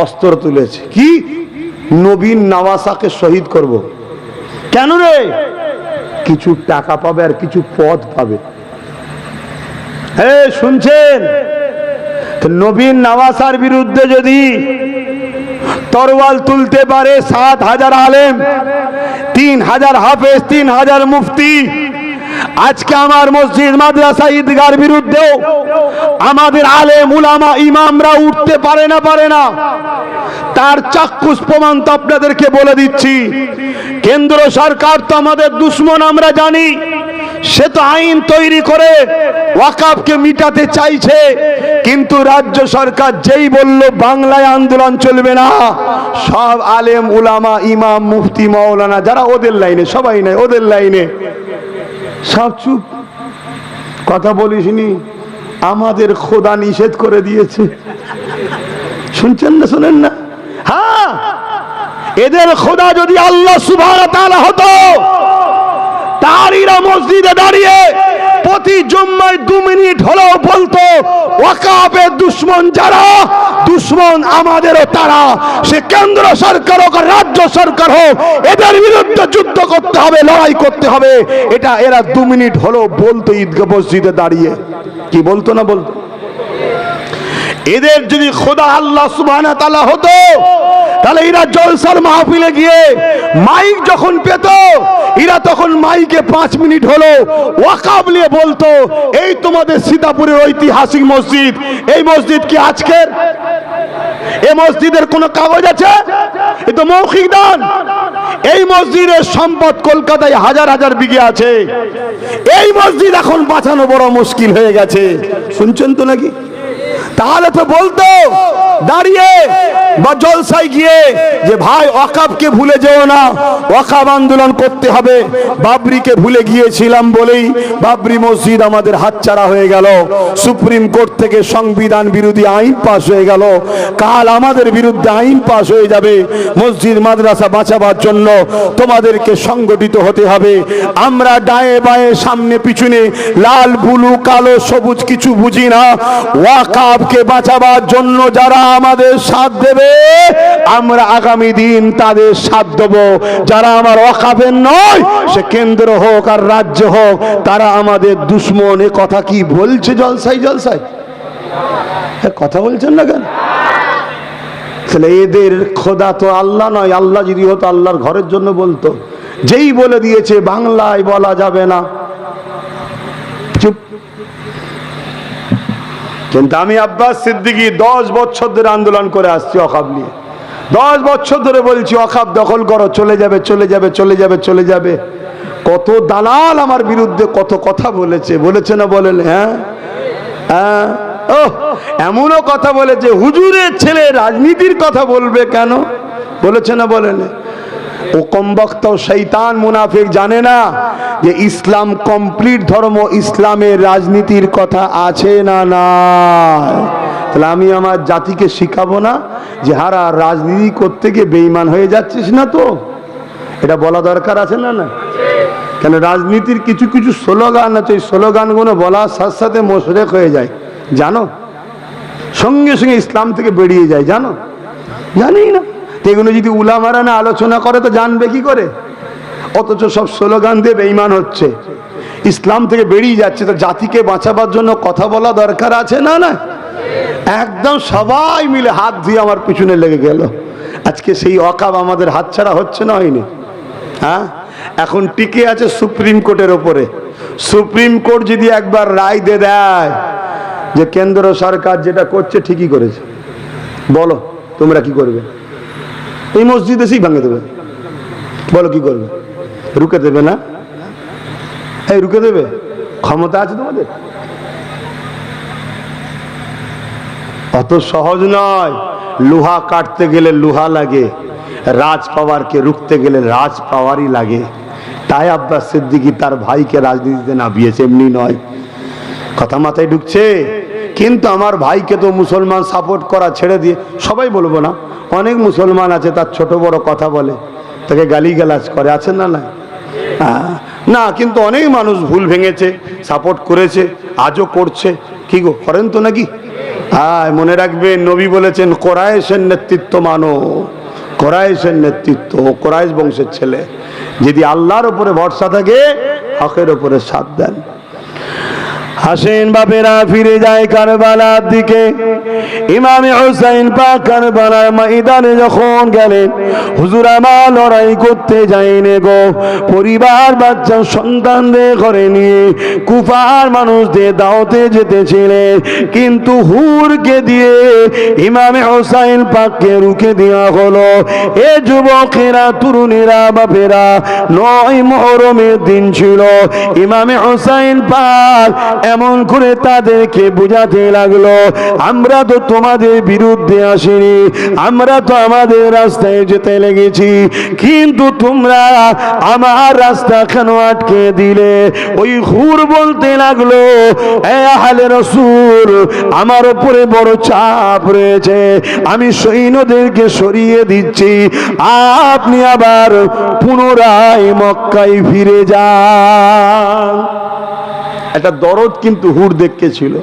Speaker 1: অস্ত্র তুলেছে কি? নবীন নওয়াসাকে শহীদ করব। কেন রে? কিছু টাকা পাবে আর কিছু পদ পাবে। হ্যাঁ শুনছেন? নবীন নওয়াসার বিরুদ্ধে যদি তরোয়াল তুলতে পারে 7,000 আলেম, 3,000 হাফেজ, 3,000 মুফতি, আজকে আমার মসজিদ মাদ্রাসা ঈদগার বিরুদ্ধেও আমাদের আলেম উলামা ইমামরা উঠতে পারে না, পারে না। তার চাক্ষুষ প্রমাণ তো আপনাদেরকে বলে দিচ্ছি। কেন্দ্র সরকার তো আমাদের দুশ্মন, আমরা জানি। সে তো আইন তৈরি করে ওয়াকাফকে মিটাতে চাইছে, কিন্তু রাজ্য সরকার যেই বলল বাংলায় আন্দোলন চলবে না, সব আলেম উলামা ইমাম মুফতি মাওলানা যারা ওদের লাইনে, সবাই নাই ওদের লাইনে, সব চুপ। কথা বলিসনি? আমাদের খোদা নিষেধ করে দিয়েছে। শুনছেন না শোনেন না? হ্যাঁ, এদের খোদা যদি আল্লাহ সুবহানাহু ওয়া তাআলা হতো, তারিরা মসজিদে দাঁড়িয়ে প্রতি জুম্মায় 2 মিনিট হলেও বলতো ওয়াকাফের দুশ্মন যারা, দুশ্মন আমাদেরও তারা। সে কেন্দ্র সরকার হোক রাজ্য সরকার হোক, এদের বিরুদ্ধে যুদ্ধ করতে হবে, লড়াই করতে হবে। এটা এরা 2 মিনিট হলেও বলতো ঈদগাহ মসজিদে দাঁড়িয়ে। কি বলতো না বলতো? এদের যদি খোদা আল্লাহ সুবহানাহু ওয়া তাআলা হতো, তাহলে এরা জলসার মাহফিলে গিয়ে মাইক যখন পেত, এরা তখন মাইকে 5 মিনিট হলো ওয়াকাফ নিয়ে বলতো, এই তোমাদের সীতাপুরের ঐতিহাসিক মসজিদ, এই মসজিদ কি আজকের? এই মসজিদের কোনো কাগজ আছে? এ তো মৌখিক দান। এই মসজিদের সম্পদ কলকাতায় হাজার হাজার বিঘে আছে। এই মসজিদ এখন বাঁচানো বড় মুশকিল হয়ে গেছে। শুনছেন তো নাকি? তাহলে তো বলতো দাঁড়িয়ে বা জলসায় গিয়ে যে ভাই ওয়াকাফকে ভুলে যেও না, ওয়াকাফ আন্দোলন করতে হবে। বাবরিকে ভুলে গিয়েছিলাম বলেই বাবরি মসজিদ আমাদের হাতছাড়া হয়ে গেল। সুপ্রিম কোর্ট থেকে সংবিধান বিরোধী আইন পাশ হয়ে গেল। কাল আমাদের বিরুদ্ধে আইন পাশ হয়ে যাবে। মসজিদ মাদ্রাসা বাঁচাবার জন্য তোমাদেরকে সংগঠিত হতে হবে। আমরা ডায়ে বায়ে সামনে পিছনে লাল ব্লু কালো সবুজ কিছু বুঝি না। ওয়াকাফকে বাঁচাবার জন্য যারা আমাদের সাথ দেবে, আমরা আগামী দিন তাদের সাথ দেব। যারা আমার ওয়াকাফের নয়, সে কেন্দ্র হোক আর রাজ্য হোক, তারা আমাদের দুশ্মন। এ কথা কি বলছে জলসাই জলসাই? কথা বলছেন না কেন? তাহলে এদের খোদা তো আল্লাহ নয়। আল্লাহ যদি হতো আল্লাহর ঘরের জন্য বলতো। যেই বলে দিয়েছে বাংলায় বলা যাবে না, চুপ। কিন্তু আমি আব্বাস সিদ্দিকী 10 বছর ধরে আন্দোলন করে আসছি অকাব নিয়ে। 10 বছর ধরে বলছি অকাব দখল করো, চলে যাবে চলে যাবে চলে যাবে চলে যাবে। কত দালাল আমার বিরুদ্ধে কত কথা বলেছে, বলেছে না বলেন? হ্যাঁ হ্যাঁ, ও এমনও কথা বলেছে হুজুরের ছেলে রাজনীতির কথা বলবে কেন, বলেছে না বলেন? ও কমবক্ত শয়তান মুনাফিক জানে না যে ইসলাম কমপ্লিট ধর্ম, ইসলামের রাজনীতির কথা আছে না নাই? তাহলে আমি আমার জাতিকে শিখাবো না যে হারা রাজনীতি করতে গিয়ে বেঈমান হয়ে যাচ্ছিস না? তো এটা বলা দরকার আছে না? না কেন? রাজনীতির কিছু কিছু স্লোগান আছে, ওই স্লোগানগুলো বলার সাথে সাথে মোশরেক হয়ে যায়, জানো? সঙ্গে সঙ্গে ইসলাম থেকে বেরিয়ে যায়, জানো? জানি না। এগুলো যদি উলামারা না আলোচনা করে তো জানবে কি করে? অথচ সব স্লোগান দিয়ে বেঈমান হচ্ছে, ইসলাম থেকে বেরিয়ে যাচ্ছে। তো জাতিকে বাঁচাবার জন্য কথা বলা দরকার আছে না? না একদম সবাই মিলে হাত দিয়ে আমার পিছনে লেগে গেল। আজকে সেই অকাব আমাদের হাতছাড়া হচ্ছে না, হয়নি? হ্যাঁ, এখন টিকে আছে সুপ্রিম কোর্টের ওপরে। সুপ্রিম কোর্ট যদি একবার রায় দিয়ে দেয় যে কেন্দ্র সরকার যেটা করছে ঠিকই করেছে, বলো তোমরা কি করবে? এই মসজিদ এসেই ভাঙে দেবে, বলো কি করবে? রুকে দেবে না? এই রুকে দেবে? ক্ষমতা আছে তোমাদের? অত সহজ নয়। লোহা কাটতে গেলে লোহা লাগে, রাজ পাওয়ারকে রুখতে গেলে রাজ পাওয়ারই লাগে। তাই আব্বাস সিদ্দিকী তার ভাইকে রাজনীতিতে নামিয়েছে, এমনি নয়। কথা মাথায় ঢুকছে? কিন্তু আমার ভাইকে তো মুসলমান সাপোর্ট করা ছেড়ে দিয়ে, সবাই বলবো না, অনেক মুসলমান আছে তার ছোট বড় কথা বলে, তাকে গালিগালাজ করে, আছে না? না না, কিন্তু অনেক মানুষ ভুল ভেঙেছে, সাপোর্ট করেছে, আজও করছে। কি গো, করেন তো নাকি? হ্যাঁ, মনে রাখবেন নবী বলেছেন কোরাইশের নেতৃত্ব মানো, কোরাইশের নেতৃত্ব, ও কোরাইশ বংশের ছেলে। যদি আল্লাহর উপরে ভরসা থাকে হকের উপরে সাথ দেন। হাসেন বাপেরা ফিরে যায় কারবালার দিকে। ইমামে হুসাইন পাক কারবালার ময়দানে যখন গেলেন, হুজুর আমার লড়াই করতে যায়নি গো, পরিবার বাচ্চা সন্তানদের ঘরে নিয়ে কুফার মানুষদের দাওয়াতে যেতেছিলেন। কিন্তু হুরকে দিয়ে ইমামে হুসাইন পাককে রুখে দেওয়া হলো। এ যুবকেরা, তরুণেরা, বাপেরা, 9 মুহররমের দিন ছিল। ইমামে হুসাইন পাক এমন করে তাদেরকে বুঝাতে লাগলো, আমরা তো তোমাদের বিরুদ্ধে আসিনি, আমরা তো আমাদের রাস্তায় যেতে লেগেছি, কিন্তু তোমরা আমার রাস্তা কেন আটকে দিলে? ওই হুর বলতে লাগলো, এ আহলে রাসূল, আমার উপরে বড় চাপ রয়েছে, আমি সৈন্যদেরকে সরিয়ে দিচ্ছি, আপনি আবার পুনরায় মক্কায় ফিরে যান। একটা দরদ কিন্তু হুর দেখতে ছিল,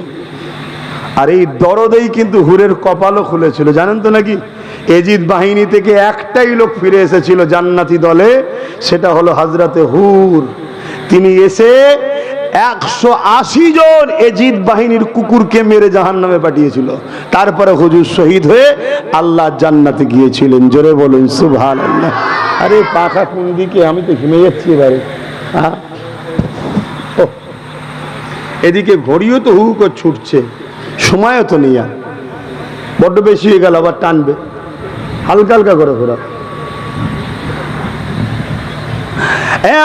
Speaker 1: আর এই দরদেই কিন্তু হুরের কপালও খুলেছিল, জানেন তো নাকি? এজিদ বাহিনী থেকে একটাই লোক ফিরে এসেছিল জান্নাতি দলে, সেটা হলো হযরতে হুর। তিনি এসে 180 জন এজিদ বাহিনীর কুকুরকে মেরে জাহান্নামে পাঠিয়েছিল। তারপরে হুজুর শহীদ হয়ে আল্লাহ জান্নাতে গিয়েছিলেন। জোরে বলুন সুবহানাল্লাহ। আরে পাখা কোন দিকে? আমি তো ঘুমিয়ে যাচ্ছি এবারে। এদিকে ঘড়িও তো হু করে ছুটছে, সময়ও তো নেই, আর বড্ড বেশি হয়ে গেল, আবার টানবে। হালকা হালকা করে ঘোরা।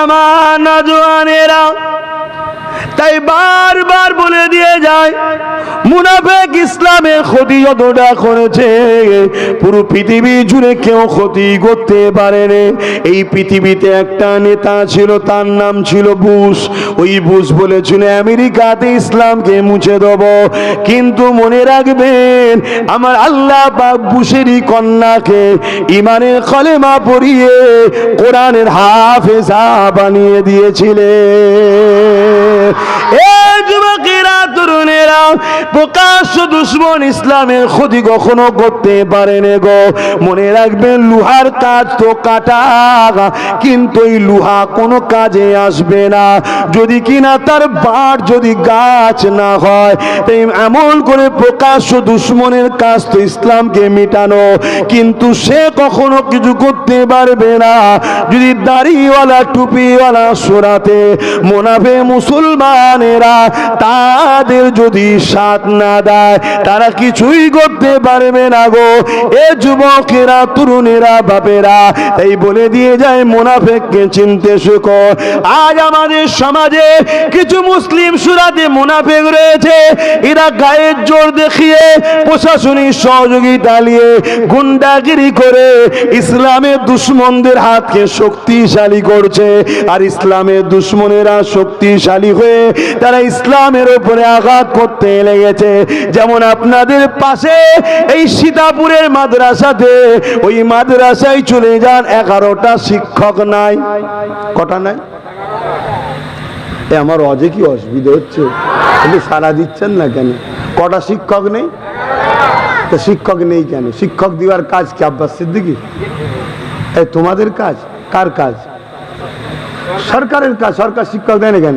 Speaker 1: আমার নওজওয়ানেরা তাই বারবার বলে দিয়ে যায়, মুনাফিক ইসলামের ক্ষতি যতটা করেছে পুরো পৃথিবী জুড়ে কেউ ক্ষতি করতে পারেনি। এই পৃথিবীতে একটা নেতা ছিল, তার নাম ছিল বুশ। ওই বুশ বলেছিল আমেরিকাতে ইসলামকে মুছে দেব, কিন্তু মনে রাখবেন আমার আল্লাহ পাক বুশেরই কন্যাকে ইমানের কলেমা পড়িয়ে কোরআনের হাফেজা বানিয়ে দিয়েছিলেন। যুবকেরা, তরুণেরা, প্রকাশ্য দুশমন ইসলামের ক্ষতি কখনো করতে পারেনি গো। মনে রাখবেন লোহার কাজ তো কাটা, কিন্তু এই লোহা কোনো কাজে আসবে না যদি কিনা তার বাট যদি গাছ না হয়। তাই এমন করে প্রকাশ্য দুশমনের কাজ তো ইসলামকে মিটানো, কিন্তু সে কখনো কিছু করতে পারবে না যদি দাড়িওয়ালা টুপিওয়ালা সুরাতে মুনাফিক মুসলমানেরা তাদের হাতের যদি সাথ না দেয় তারা কিছুই করতে পারবে না গো। এ যুবকেরা, তরুণেরা, বাপেরা, তাই বলে দিয়ে যায় মুনাফিককে চিনতে শেখো। আজ আমাদের সমাজে কিছু মুসলিম সুরাতে মুনাফিক রয়েছে, এরা গায়ের জোর দেখিয়ে, প্রশাসনিক সহযোগিতা নিয়ে, গুন্ডাগিরি করে ইসলামের দুশ্মনদের হাতকে শক্তিশালী করছে। আর ইসলামের দুশ্মনেরা শক্তিশালী হয়ে তারা ইসলামের উপরে আঘাত করতে লেগেছে। যেমন আপনাদের পাশে এই সীতাপুরের মাদ্রাসাতে, ওই মাদ্রাসায় চলে যান, 11টা শিক্ষক নাই। কটা নাই? আমার অজে কি অসুবিধা হচ্ছে? সারা দিচ্ছেন না কেন? কটা শিক্ষক নেই? তো শিক্ষক নেই কেন? শিক্ষক দেওয়ার কাজ কি আব্বাস সিদ্দিকী? তোমাদের কাজ? কার কাজ? সরকারের কাজ। সরকার শিক্ষক দেয় না কেন?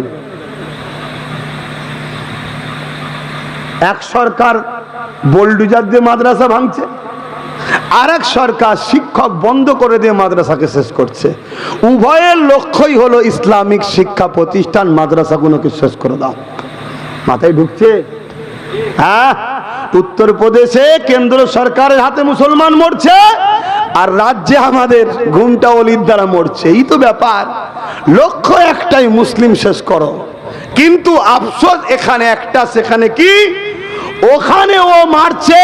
Speaker 1: এক সরকার বোলডুজার দিয়ে মাদ্রাসা ভাঙছে, আর এক সরকার শিক্ষক বন্ধ করে দিয়ে মাদ্রাসাকে শেষ করছে। উভয়ের লক্ষ্যই হলো ইসলামিক শিক্ষা প্রতিষ্ঠান মাদ্রাসাগুলোকে শেষ করে দাও। মাথায় ঢুকছে? হ্যাঁ, উত্তরপ্রদেশে কেন্দ্র সরকারের হাতে মুসলমান মরছে, আর রাজ্যে আমাদের ঘুমটা অলির দ্বারা মরছে। এই তো ব্যাপার। লক্ষ্য একটাই, মুসলিম শেষ করো। কিন্তু আফসোস এখানে একটা, সেখানে কি? ওখানে ও মারছে,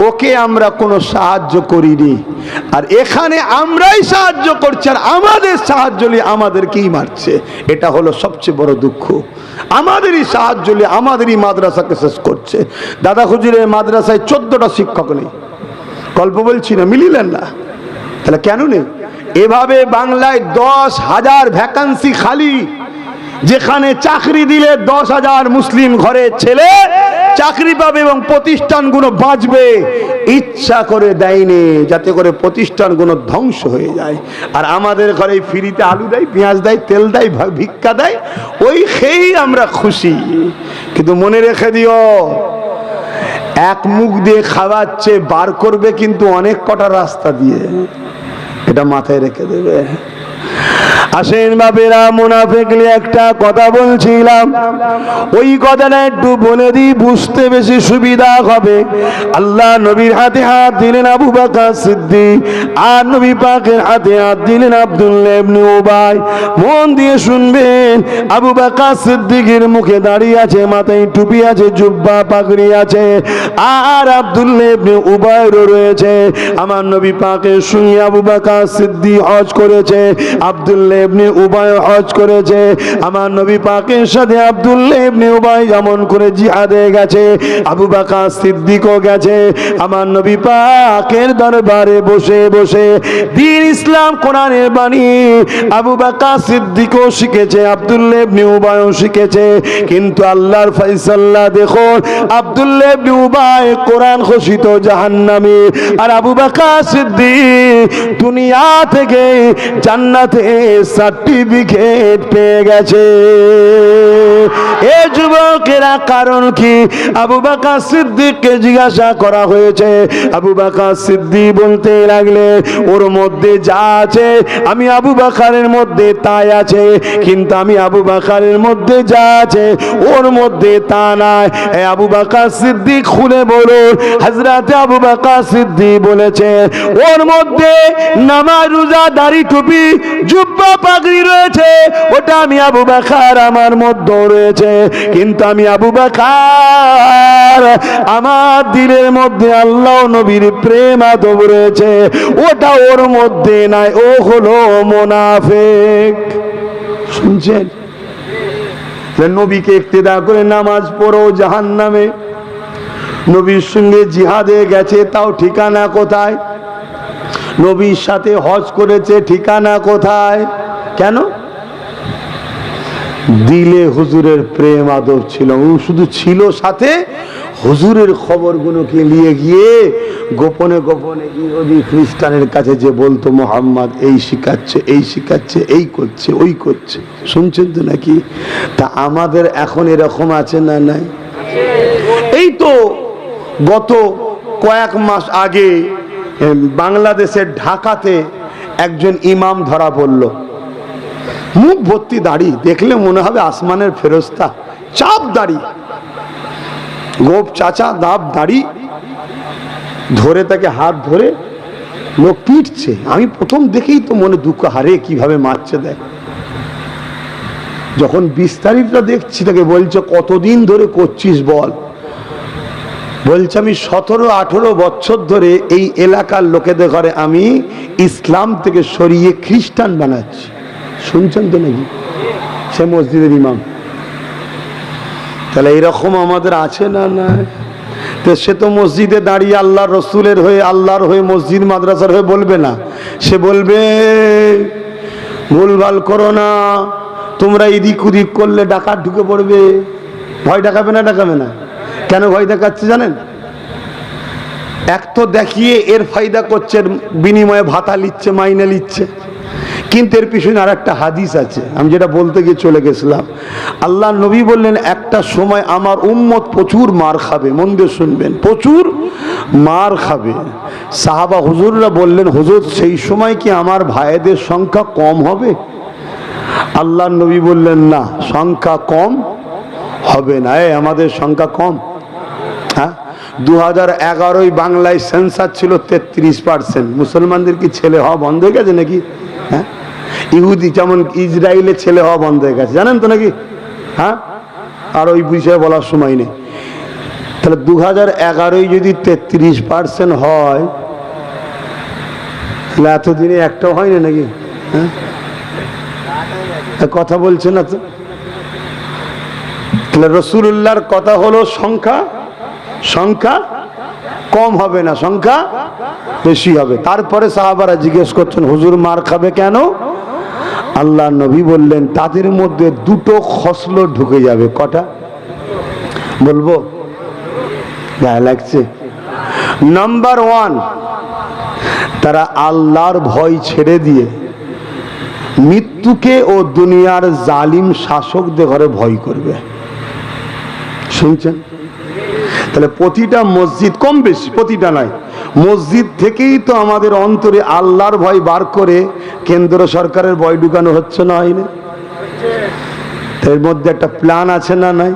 Speaker 1: ওকে আমরা কোনো সাহায্য করিনি, আর এখানে আমরাই সাহায্য করছি, আর আমাদের সাহায্য নিয়ে আমাদেরকেই মারছে। এটা হলো সবচেয়ে বড় দুঃখ। আমাদেরই সাহায্য নিয়ে আমাদেরই মাদ্রাসাকে শেষ করছে। দাদা হুজুরের মাদ্রাসায় 14টা শিক্ষক নেই। গল্প বলছি না, মিলিলেন না? তাহলে কেন নেই? এভাবে বাংলায় 10,000 ভ্যাকান্সি খালি, যেখানে চাকরি দিলে 10,000 মুসলিম ঘরের ছেলে চাকরি পাবে এবং প্রতিষ্ঠানগুলো বাঁচবে। ইচ্ছা করে দেয়নি যাতে করে প্রতিষ্ঠানগুলো ধ্বংস হয়ে যায়। আর আমাদের ঘরে ফ্রিতে আলু দেয়, পেঁয়াজ দেয়, তেল দেয়, ভিক্ষা দেয়, ওই খেয়েই আমরা খুশি। কিন্তু মনে রেখে দিও, এক মুখ দিয়ে খাওয়াচ্ছে, বার করবে কিন্তু অনেক কটা রাস্তা দিয়ে। এটা মাথায় রেখে দেবে। আসেন বাপেরা, মুনাফিক নিয়ে একটা কথা বলছিলাম, ওই কথাটা একটু বলে দিই, বুঝতে বেশি সুবিধা হবে। আল্লাহ নবীর হাতে হাত দিলেন আবু বকর সিদ্দিক, আর নবী পাকের হাতে হাত দিলেন আব্দুল্লাহ ইবনে উবাই। মন দিয়ে শুনবেন, আবু বকর সিদ্দিকের মুখে দাড়ি আছে, মাথায় টুপি আছে, জুব্বা পাগড়ি আছে, আর আব্দুল্লাহ ইবনে উবাইরও রয়েছে। আমার নবী পাকের সঙ্গে আবু বকর সিদ্দিক হজ করেছে, আব্দুল্লাহ ইবনে উবাই হজ করেছে। আমার নবী পাকের সাথে আব্দুল্লাহ ইবনে উবাই যেমন করে জিহাদে গেছে, আবু বকর সিদ্দিকও গেছে। আমার নবী পাকের দরবারে বসে বসে দ্বীন ইসলাম কোরআনের বাণী আবু বকর সিদ্দিকও শিখেছে, আব্দুল্লাহ ইবনে উবাইও শিখেছে। কিন্তু আল্লাহর ফয়সালা দেখুন, আব্দুল্লাহ ইবনে উবাই কোরআন ঘোষিত জাহান্নামী, আর আবু বকর সিদ্দিক দুনিয়া থেকে জান্নাতে সার্টিফিকেট পেয়ে গেছে। এ যুবকেরা, কারণ কি? আবু বকর সিদ্দিককে জিজ্ঞাসা করা হয়েছে। আবু বকর সিদ্দিক বলতে লাগলে, ওর মধ্যে যা আছে আমি আবু বকরের মধ্যে তাই আছে, কিন্তু আমি আবু বকরের মধ্যে যা আছে ওর মধ্যে তা নাই। এ আবু বকর সিদ্দিক খুলে বলুন। হযরত আবু বকর সিদ্দিক বলেছে, ওর মধ্যে নামাজ, রোজা, দাড়ি, টুপি, জুব্বা, পাগড়ি রয়েছে, ওটা আমি আবু বকর আমার মধ্যে রয়েছে, কিন্তু আমি আবু বকর আমার দিলের মধ্যে আল্লাহ নবীর প্রেম আদব রয়েছে, ওটা ওর মধ্যে নাই। ও হলো মুনাফিক। শুনছেন? নবীকে ইক্তেদা করে নামাজ পড়ো, জাহান্নামে। নবীর সঙ্গে জিহাদে গেছে, তাও ঠিকানা কোথায়? নবীর সাথে হজ করেছে, ঠিকানা কোথায়? কেন? দিলে হুজুরের প্রেম আদব ছিল। ও শুধু ছিল সাথে, হুজুরের খবরগুলোকে নিয়ে গিয়ে গোপনে গোপনে ইহুদি খ্রিস্টানের কাছে যে বলতো, মোহাম্মদ এই শিখাচ্ছে, এই শিখাচ্ছে, এই করছে, ওই করছে। শুনছেন তো নাকি? তা আমাদের এখন এরকম আছে না নাই? এই তো গত কয়েক মাস আগে বাংলাদেশের ঢাকাতে একজন ইমাম ধরা পড়ল, মুখ ভর্তি দাড়ি, দেখলে মনে হবে আসমানের ফেরেশতা, চাপ দাড়ি, গোপ চাচা দাব দাড়ি ধরে তাকে হাত ধরে লোক পিটছে। আমি প্রথম দেখেই তো মনে দুঃখ, হারে কিভাবে মারছে দেখ। যখন বিস্তারিত দেখছি তাকে বলছে কতদিন ধরে করছিস বল। বলছে আমি 17-18 বছর ধরে এই এলাকার লোকেদের ঘরে আমি ইসলাম থেকে সরিয়ে খ্রিস্টান বানাচ্ছি। শুনছেন তো নাকি? সে মসজিদের ইমাম। তাহলে এরকম আমাদের আছে না? না, তো সে তো মসজিদে দাঁড়িয়ে আল্লাহর রসুলের হয়ে, আল্লাহর হয়ে, মসজিদ মাদ্রাসার হয়ে বলবে না। সে বলবে ভুলভাল করো না, তোমরা এদিক ওদিক করলে ডাকাত ঢুকে পড়বে। ভয় দেখাবে না? দেখাবে না। কেন ভয় দেখাচ্ছে জানেন? এক তো দেখিয়ে এর ফায়দা করছে, বিনিময়ে ভাতা নিচ্ছে, মাইনে নিচ্ছে। কিন্তু এর পিছনে আর একটা হাদিস আছে, আমি যেটা বলতে গিয়ে চলে গেছিলাম। আল্লাহ নবী বললেন একটা সময় আমার উম্মত প্রচুর মার খাবে। মন দিয়ে শুনবেন, প্রচুর মার খাবে। সাহাবা হুজুররা বললেন হুজুর সেই সময় কি আমার ভাইদের সংখ্যা কম হবে? আল্লাহ নবী বললেন না, সংখ্যা কম হবে না। আমাদের সংখ্যা কম। হ্যাঁ, 2011 বাংলায় সেন্সাস ছিল 33%। মুসলমানদের কি ছেলে হওয়া বন্ধ হয়ে গেছে নাকি? হ্যাঁ, ইহুদি যেমন ইসরায়েলে ছেলে হওয়া বন্ধ হয়ে গেছে, জানেন তো নাকি? হ্যাঁ, আর ওই বিষয়ে বলার সময় নেই। তাহলে 2011 যদি 33% হয়, তাহলে এতদিনে একটাও হয়নি নাকি? হ্যাঁ, কথা বলছে না তো। তাহলে রাসূলুল্লাহর কথা হলো সংখ্যা কম হবে না, সংখ্যা বেশি হবে। তারপরে সাহাবারা জিজ্ঞেস করছেন হুজুর মার খাবে কেন? আল্লাহ নবী বললেন তাদের মধ্যে দুটো খসলো ঢুকে যাবে। কটা বলবো? গায়ে লাগছে। নাম্বার 1, তারা আল্লাহর ভয় ছেড়ে দিয়ে মৃত্যুকে ও দুনিয়ার জালিম শাসকদের ঘরে ভয় করবে। শুনছেন? তাহলে প্রতিটা মসজিদ, কম বেশি প্রতিটা নয়, মসজিদ থেকেই তো আমাদের অন্তরে আল্লাহর ভয় বার করে কেন্দ্র সরকারের ভয় ঢুকানো হচ্ছে না? হয়নি? এর মধ্যে একটা প্ল্যান আছে না? নাই?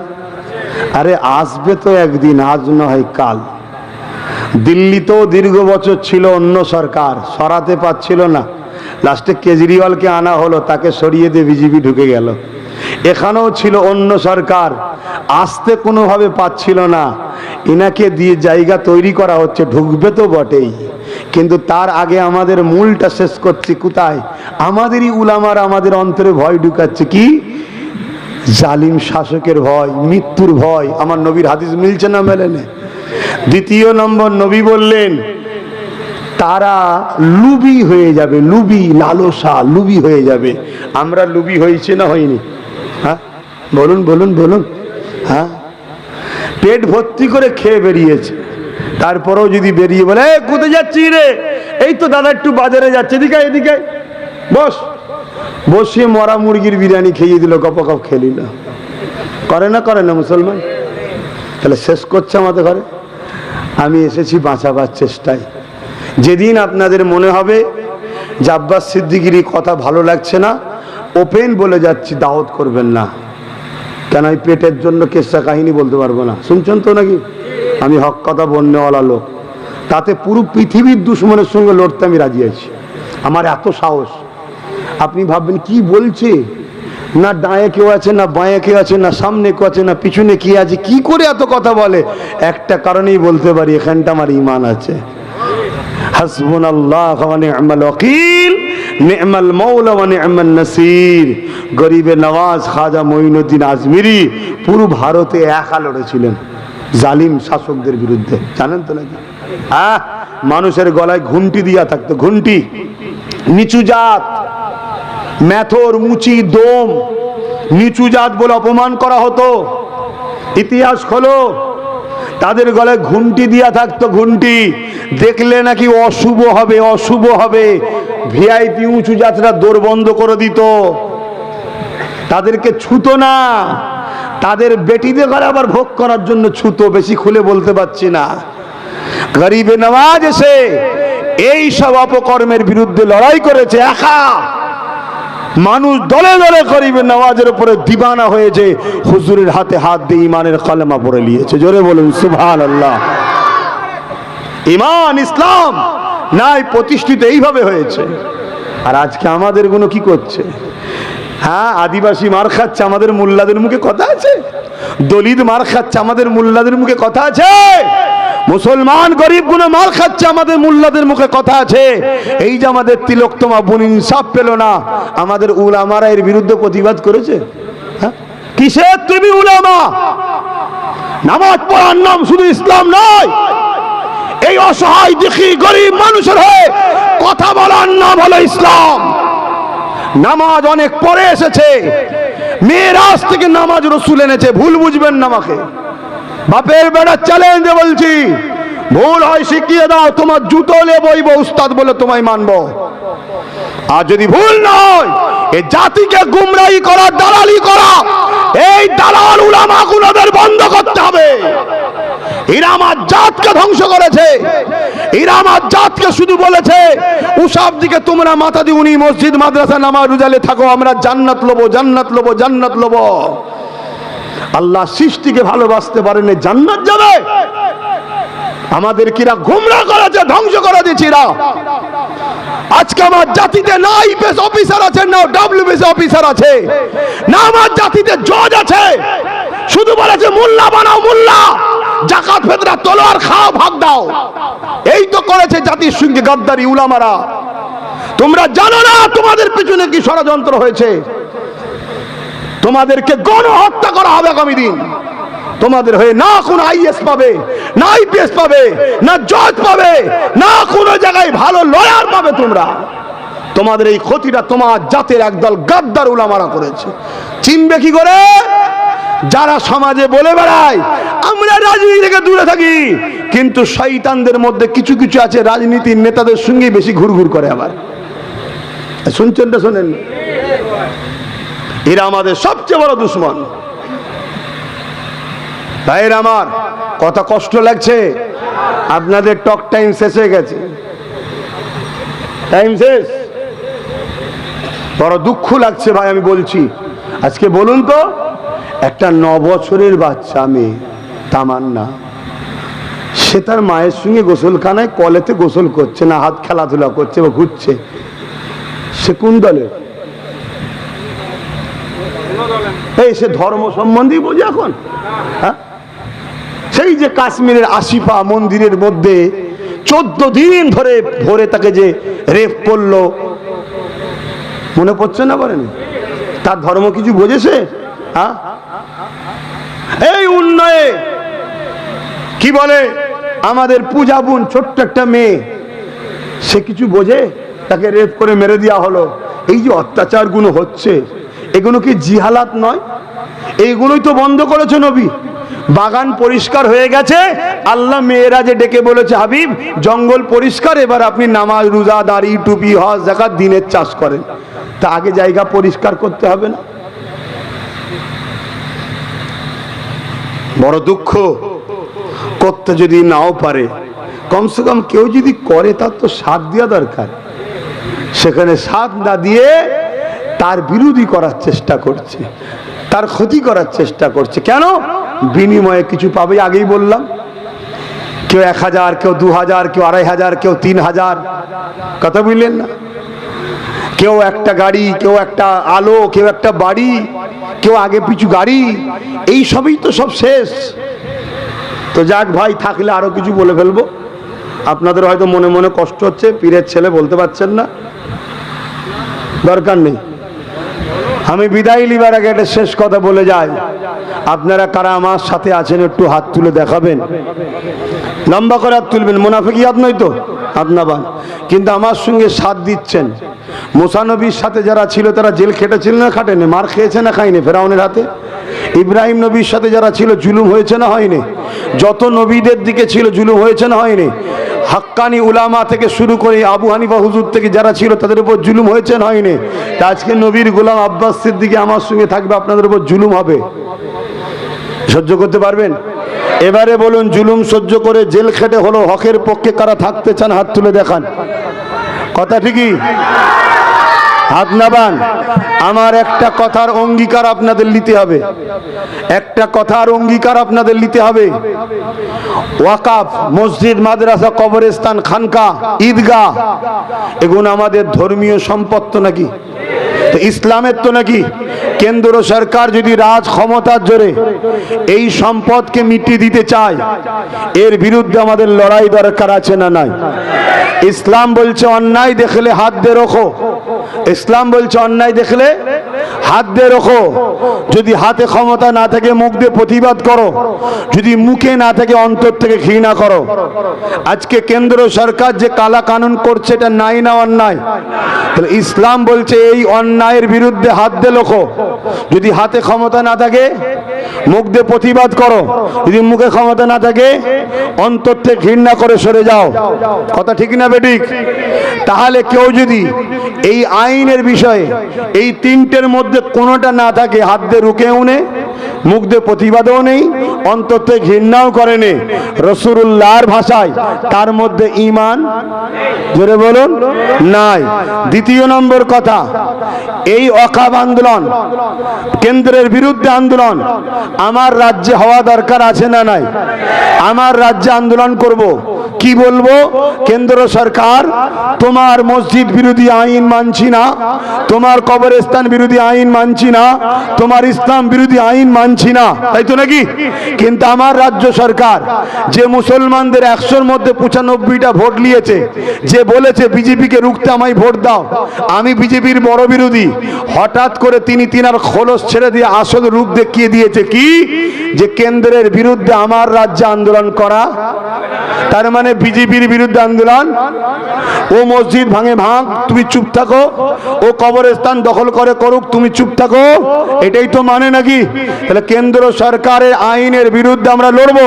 Speaker 1: আরে আসবে তো একদিন, আজ না হয় কাল। দিল্লিতেও দীর্ঘ বছর ছিল অন্য সরকার, সরাতে পারছিল না। লাস্টে কেজরিওয়ালকে আনা হলো, তাকে সরিয়ে দিয়ে বিজেপি ঢুকে গেল। এখানেও ছিল অন্য সরকার, আসতে কোনোভাবে পাচ্ছিল না, এনাকে দিয়ে জায়গা তৈরি করা হচ্ছে, ঢুকবে তো বটেই। কিন্তু তার আগে আমাদের মূলটা শেষ করছি কোথায়? আমাদেরই উলামারা আমাদের অন্তরে ভয় ঢুকাচ্ছে। কি? জালিম শাসকের ভয়, মৃত্যুর ভয়। আমার নবীর হাদিস মিলছে না মেলেনে? দ্বিতীয় নম্বর, নবী বললেন তারা লুবি হয়ে যাবে। লুবি, লালসা, লুবি হয়ে যাবে। আমরা লুবি হয়েছি না হয়নি? হ্যাঁ, বলুন বলুন বলুন। হ্যাঁ, পেট ভর্তি করে খেয়ে বেরিয়েছে, তারপরেও যদি বেরিয়ে বলে কোথায় যাচ্ছি রে? এই তো দাদা একটু বাজারে যাচ্ছে, এদিকে এদিকে বস। বসিয়ে মরা মুরগির বিরিয়ানি খেয়ে দিল, গপ গপ খেলি না। করে না? করে না মুসলমান? তাহলে শেষ করছে আমাদের ঘরে। আমি এসেছি বাঁচাবার চেষ্টায়। যেদিন আপনাদের মনে হবে যে আব্বাস সিদ্দিকীর কথা ভালো লাগছে না, ওপেন বলে যাচ্ছি, দাওয়াত করবেন না। কেন? এই পেটের জন্য কেসা কাহিনী বলতে পারবো না। শুনছেন তো নাকি? আমি হক কথা বন্যওয়ালা লোক, তাতে পুরো পৃথিবীর দুশ্মনের সঙ্গে লড়তে আমি রাজি আছি। আমার এত সাহস। আপনি ভাববেন কি বলছে, না ডায়ে কেউ আছে, না বাঁয়ে কেউ আছে, না সামনে কেউ আছে, না পিছনে কি আছে, কি করে এত কথা বলে? একটা কারণেই বলতে পারি, এখানটা আমার ঈমান আছে। হাসবুনাল্লাহ ওয়া নি'মাল ওয়াকিল, নি'মাল মাওলা ওয়া নি'মান নাসির। গরিবে নওয়াজ খাজা মঈনুদ্দিন আজমিরি পুরো ভারতে একা লড়েছিলেন জালিম শাসকদের বিরুদ্ধে, জানেন তো নাকি? হ্যাঁ, মানুষের গলায় ঘুন্টি দিয়া থাকতো, ঘুন্টি। নিচু জাত, মেথর, মুচি, দম, নিচু জাত বলে অপমান করা হতো। ইতিহাস খোলো, তাদের গলায় ঘুন্টি দিয়া থাকতো, ঘুন্টি। দেখলে নাকি অশুভ হবে, অশুভ হবে, ভিআইপি উঁচু জাতরা দোর বন্ধ করে দিত, তাদেরকে ছুতো না। তাদের বেটিদের ঘরে আবার ভোগ করার জন্য ছুতো, বেশি খুলে বলতে পারছি না। গরিবে নওয়াজ এসে এই সব অপকর্মের বিরুদ্ধে লড়াই করেছে একা। মানুষ দলে দলে গরিবের নামাজের উপরে দিবানা হয়েছে, হুজুরের হাতে হাত দিয়ে ইমানের কালেমা পড়ে নিয়েছে। জোরে বলুন সুবহানাল্লাহ। ইমান ইসলাম নাই প্রতিষ্ঠিত এইভাবে হয়েছে। আর আজকে আমাদের গুলো কি করছে? হ্যাঁ, আদিবাসী মার খাচ্ছে, আমাদের মোল্লাদের মুখে কথা আছে। দলিত মার খাচ্ছে, আমাদের মোল্লাদের মুখে কথা আছে। মুসলমান গরিব গুলো মার খাচ্ছে, আমাদের মোল্লাদের মুখে কথা আছে। এই যে আমাদের তিলকতমা বোন ইনসাফ পেল না, আমাদের উলামারা এর বিরুদ্ধে প্রতিবাদ করেছে। হ্যাঁ, কিসের তুমি উলামা? নামাজ পড়ার নাম শুধু ইসলাম নয়। এই অসহায় দুঃখী গরিব মানুষের হয়ে কথা বলার নাম হলো ইসলাম। নামাজ অনেক পরে এসেছে, মেরাজ থেকে নামাজ রসুল এনেছে। ভুল বুঝবেন না আমাকে, বাপের বেড়া চ্যালেঞ্জ বলছি। ভুল হয় শিখিয়ে দাও, তোমার জুতো লে বইব, উস্তাদ বলে তোমায় মানবো। আর যদি ভুল না হয়, এই জাতিকে গুমরাহি করা, দালালি করা, এই দালাল উলামা গুলোদের বন্ধ করতে হবে। এরা আমার জাতকে ধ্বংস করেছে। এরা আমার জাতকে শুধু বলেছে উসাব দিকে তোমরা মাথা দিয়ে উনি মসজিদ মাদ্রাসা নামাজ রোজালে থাকো, আমরা জান্নাত লবো, জান্নাত লবো, জান্নাত লবো। আল্লাহ সৃষ্টিকে ভালোবাসতে পারেন, জান্নাত যাবে। আমাদের কিরা গুমরাহ করেছে, ধ্বংস করে দিয়েছে এরা। আজকে আমার জাতিতে না আইপিএস অফিসার আছে, না ডব্লিউবিসি অফিসার আছে, না আমার জাতিতে জজ আছে। শুধু বলেছে মোল্লা বানাও, মোল্লা, জাকাত ফেতরা তোলো আর খাও, ভাগ দাও। এই তো করেছে জাতির সঙ্গে গাদ্দারি উলামারা। তোমরা জানো না তোমাদের পিছনে কি ষড়যন্ত্র হয়েছে। তোমাদেরকে গণহত্যা করা হবে আগামী দিন। তোমাদের হয়ে না কোন আইএস পাবে, না আইপিএস পাবে, না জজ পাবে, না কোন জায়গায় ভালো লয়ার পাবে। তোমরা তোমাদের এই ক্ষতিটা তোমার জাতের একদল গাদ্দার উলামারা করেছে। চিনবে কি করে? যারা সমাজে বলে বেড়ায় আমরা রাজনীতি থেকে দূরে থাকি, কিন্তু শয়তানদের মধ্যে কিছু কিছু আছে রাজনীতির নেতাদের সঙ্গে বেশি ঘুরঘুর করে। আবার শুনছেন না শোনেন? এরা আমাদের সবচেয়ে বড় দুশ্মন। ভাইয়ের আমার, কথা কষ্ট লাগছে। আপনাদের টক টাইম শেষ হয়ে গেছে, টাইম শেষ। বড় দুঃখ লাগছে ভাই, আমি বলছি। আজকে বলুন তো, একটা 9 বছরের বাচ্চা মেয়ে তামান্না, সে তার মায়ের সঙ্গে গোসলখানায় কলেতে গোসল করছে না, হাত খেলাধুলা করছে বা ঘুরছে। সে কোন দলের? এই সে ধর্ম সম্বন্ধেই বোঝে এখন? হ্যাঁ, সেই যে কাশ্মীরের আসিফা মন্দিরের মধ্যে 14 দিন ধরে ভোরে তাকে যে রেপ করলো, মনে পড়ছে না? বলেন, তার ধর্ম কিছু বোঝেছে? হ্যাঁ, এই উন্নয়ে কি বলে আমাদের পূজা বোন, ছোট্ট একটা মেয়ে, সে কিছু বোঝে? তাকে রেপ করে মেরে দেওয়া হলো। এই যে অত্যাচারগুলো হচ্ছে, এগুলো কি জিহালাত নয়? এইগুলোই তো বন্ধ করেছে নবী। বাগান পরিষ্কার হয়ে গেছে, আল্লাহ মেয়েরা যে ডেকে বলেছে হাবিব জঙ্গল পরিষ্কার, এবার আপনি নামাজ রোজা দাড়ি টুপি হজ যাকাত দিনের চাষ করেন। তা আগে জায়গা পরিষ্কার করতে হবে না? বড় দুঃখ। করতে যদি নাও পারে, কমসে কম কেউ যদি করে তার তো সাথ দেওয়া দরকার। সেখানে সাথ না দিয়ে তার বিরোধী করার চেষ্টা করছে, তার ক্ষতি করার চেষ্টা করছে। কেন? বিনিময়ে কিছু পাবে। আগেই বললাম, কেউ 1000, কেউ 2000, কেউ 2500, কেউ 3000। কথা বুঝলেন না? কেউ একটা গাড়ি, কেউ একটা আলো, কেউ একটা বাড়ি, কেউ আগে পিছু গাড়ি। এই সবই তো সব শেষ। তো যাক ভাই, থাকলে আরো কিছু বলে ফেলবো। আপনাদের হয়তো মনে মনে কষ্ট হচ্ছে, পীরের ছেলে বলতে পারছেন না, দরকার নেই। আমি বিদায় লিবার আগে একটা শেষ কথা বলে যাই। আপনারা কারা আমার সাথে আছেন একটু হাত তুলে দেখাবেন, লম্বা করে হাত তুলবেন। মুনাফিকি হাত নয় তো, আপনার বান, কিন্তু আমার সঙ্গে সাথ দিচ্ছেন। মুসা নবীর সাথে যারা ছিল তারা জেল খেটেছিল না খাটেনি? মার খেয়েছে না খায়নি ফেরাউনের হাতে? ইব্রাহিম নবীর সাথে যারা ছিল জুলুম হয়েছে না হয়নি? যত নবীদের দিকে ছিল জুলুম হয়েছে না হয়নি? হাক্কানি উলামা থেকে শুরু করে আবু হানিফা হুজুর থেকে যারা ছিল তাদের উপর জুলুম হয়েছে না হয়নি? তা আজকে নবীর গোলাম আব্বাস সিদ্দিকী আমার সঙ্গে থাকবে, আপনাদের উপর জুলুম হবে, সহ্য করতে পারবেন? এবারে বলুন, জুলুম সহ্য করে জেল খেটে হলো হকের পক্ষে কারা থাকতে চান? হাত তুলে দেখান। কথা ঠিকই? হাত নাবান। আমার একটা কথার অঙ্গীকার আপনাদের নিতে হবে, একটা কথার অঙ্গীকার আপনাদের নিতে হবে। ওয়াকাফ, মসজিদ, মাদ্রাসা, কবরস্থান, খানকা, ঈদগাহ, এগুলো আমাদের ধর্মীয় সম্পদ তো নাকি? তো ইসলামের তো নাকি? কেন্দ্র সরকার যদি রাজ ক্ষমতার জোরে এই সম্পদকে মিটিয়ে দিতে চায়, এর বিরুদ্ধে আমাদের লড়াই দরকার আছে না নাই? ইসলাম বলছে অন্যায় দেখলে হাত দিয়ে রোখো। ইসলাম বলছে অন্যায় দেখলে হাত দিয়ে রোখো। যদি হাতে ক্ষমতা না থাকে মুখ দিয়ে প্রতিবাদ করো, যদি মুখে না থাকে অন্তর থেকে ঘৃণা করো। আজকে কেন্দ্র সরকার যে কালা কানুন করছে, এটা নাই না অন্যায়? তাহলে ইসলাম বলছে এই অন্যায়ের বিরুদ্ধে হাত দিয়ে রোখো। যদি হাতে ক্ষমতা না থাকে মুখ দিয়ে প্রতিবাদ করো, যদি মুখে ক্ষমতা না থাকে অন্তর থেকে ঘৃণা করে সরে যাও। কথা ঠিক না বেঠিক? তাহলে কেউ যদি এই আইনের বিষয়ে এই তিনটের মধ্যে কোনোটা না থাকে, হাত দিয়ে রুকেও নেই, মুখ দিয়ে প্রতিবাদও নেই, অন্তর থেকে ঘৃণাও করে নেই, রাসূলুল্লাহর ভাষায় তার মধ্যে ঈমান, জোরে বলুন, নাই। দ্বিতীয় নম্বর কথা, এই ওয়াকফ আন্দোলন, কেন্দ্রের বিরুদ্ধে আন্দোলন আমার রাজ্যে হওয়া দরকার আছে না নাই? আমার রাজ্যে আন্দোলন করব। কি বলবো? কেন্দ্র সরকার, তোমার মসজিদ বিরোধী আইন মানছি না, তোমার কবরস্থান বিরোধী আইন মানছি না, তোমার ইসলাম বিরোধী আইন মানছি না, তাই তো নাকি? কিন্তু আমার রাজ্য সরকার যে মুসলমানদের 100-র মধ্যে 95টা ভোট নিয়েছে, যে বলেছে বিজেপিকে রুখতে আমায় ভোট দাও, আমি বিজেপির বড় বিরোধী, হঠাৎ করে তিনি তিনার খোলস ছেড়ে দিয়ে আসল রূপ দেখিয়ে দিয়েছে কি? যে কেন্দ্রের বিরুদ্ধে আমার রাজ্যে আন্দোলন করা, তার মানে বিজেপির বিরুদ্ধে আন্দোলন। ও মসজিদ ভাঙে ভাঙ, তুমি চুপ থাকো, ও কবরস্থান দখল করে করুক, তুমি চুপ থাকো, এটাই তো মানে নাকি? তাহলে কেন্দ্র সরকারের আইনের বিরুদ্ধে আমরা লড়বো।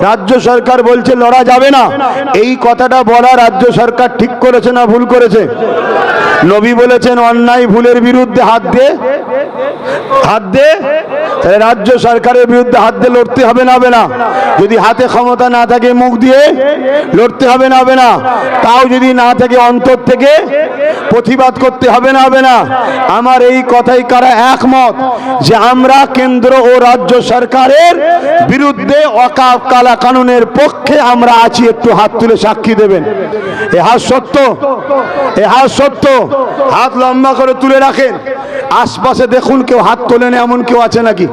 Speaker 1: রাজ্য সরকার বলছে লড়া যাবে না। এই কথাটা বলা রাজ্য সরকার ঠিক করেছে না ভুল করেছে? নবী বলেছেন অন্যায় ভুলের বিরুদ্ধে হাত দে, হাত দে। তাহলে রাজ্য সরকারের বিরুদ্ধে হাত দিয়ে লড়তে হবে না হবে না? যদি হাতে ক্ষমতা না থাকে মুখ দিয়ে লড়তে হবে না হবে না? তাও যদি না থাকে অন্তর থেকে প্রতিবাদ করতে হবে না হবে না? আমার এই কথাই কারা একমত যে আমরা কেন্দ্র ও রাজ্য সরকারের বিরুদ্ধে ওয়াকফ কালা কানুনের পক্ষে আমরা আছি? একটু হাত তুলে সাক্ষী দেবেন। এ হাত সত্য, এ হাত সত্য। হাত লম্বা করে তুলে রাখেন। আশপাশে দেখুন কেউ হাত তোলেন এমন কেউ আছে নাকি?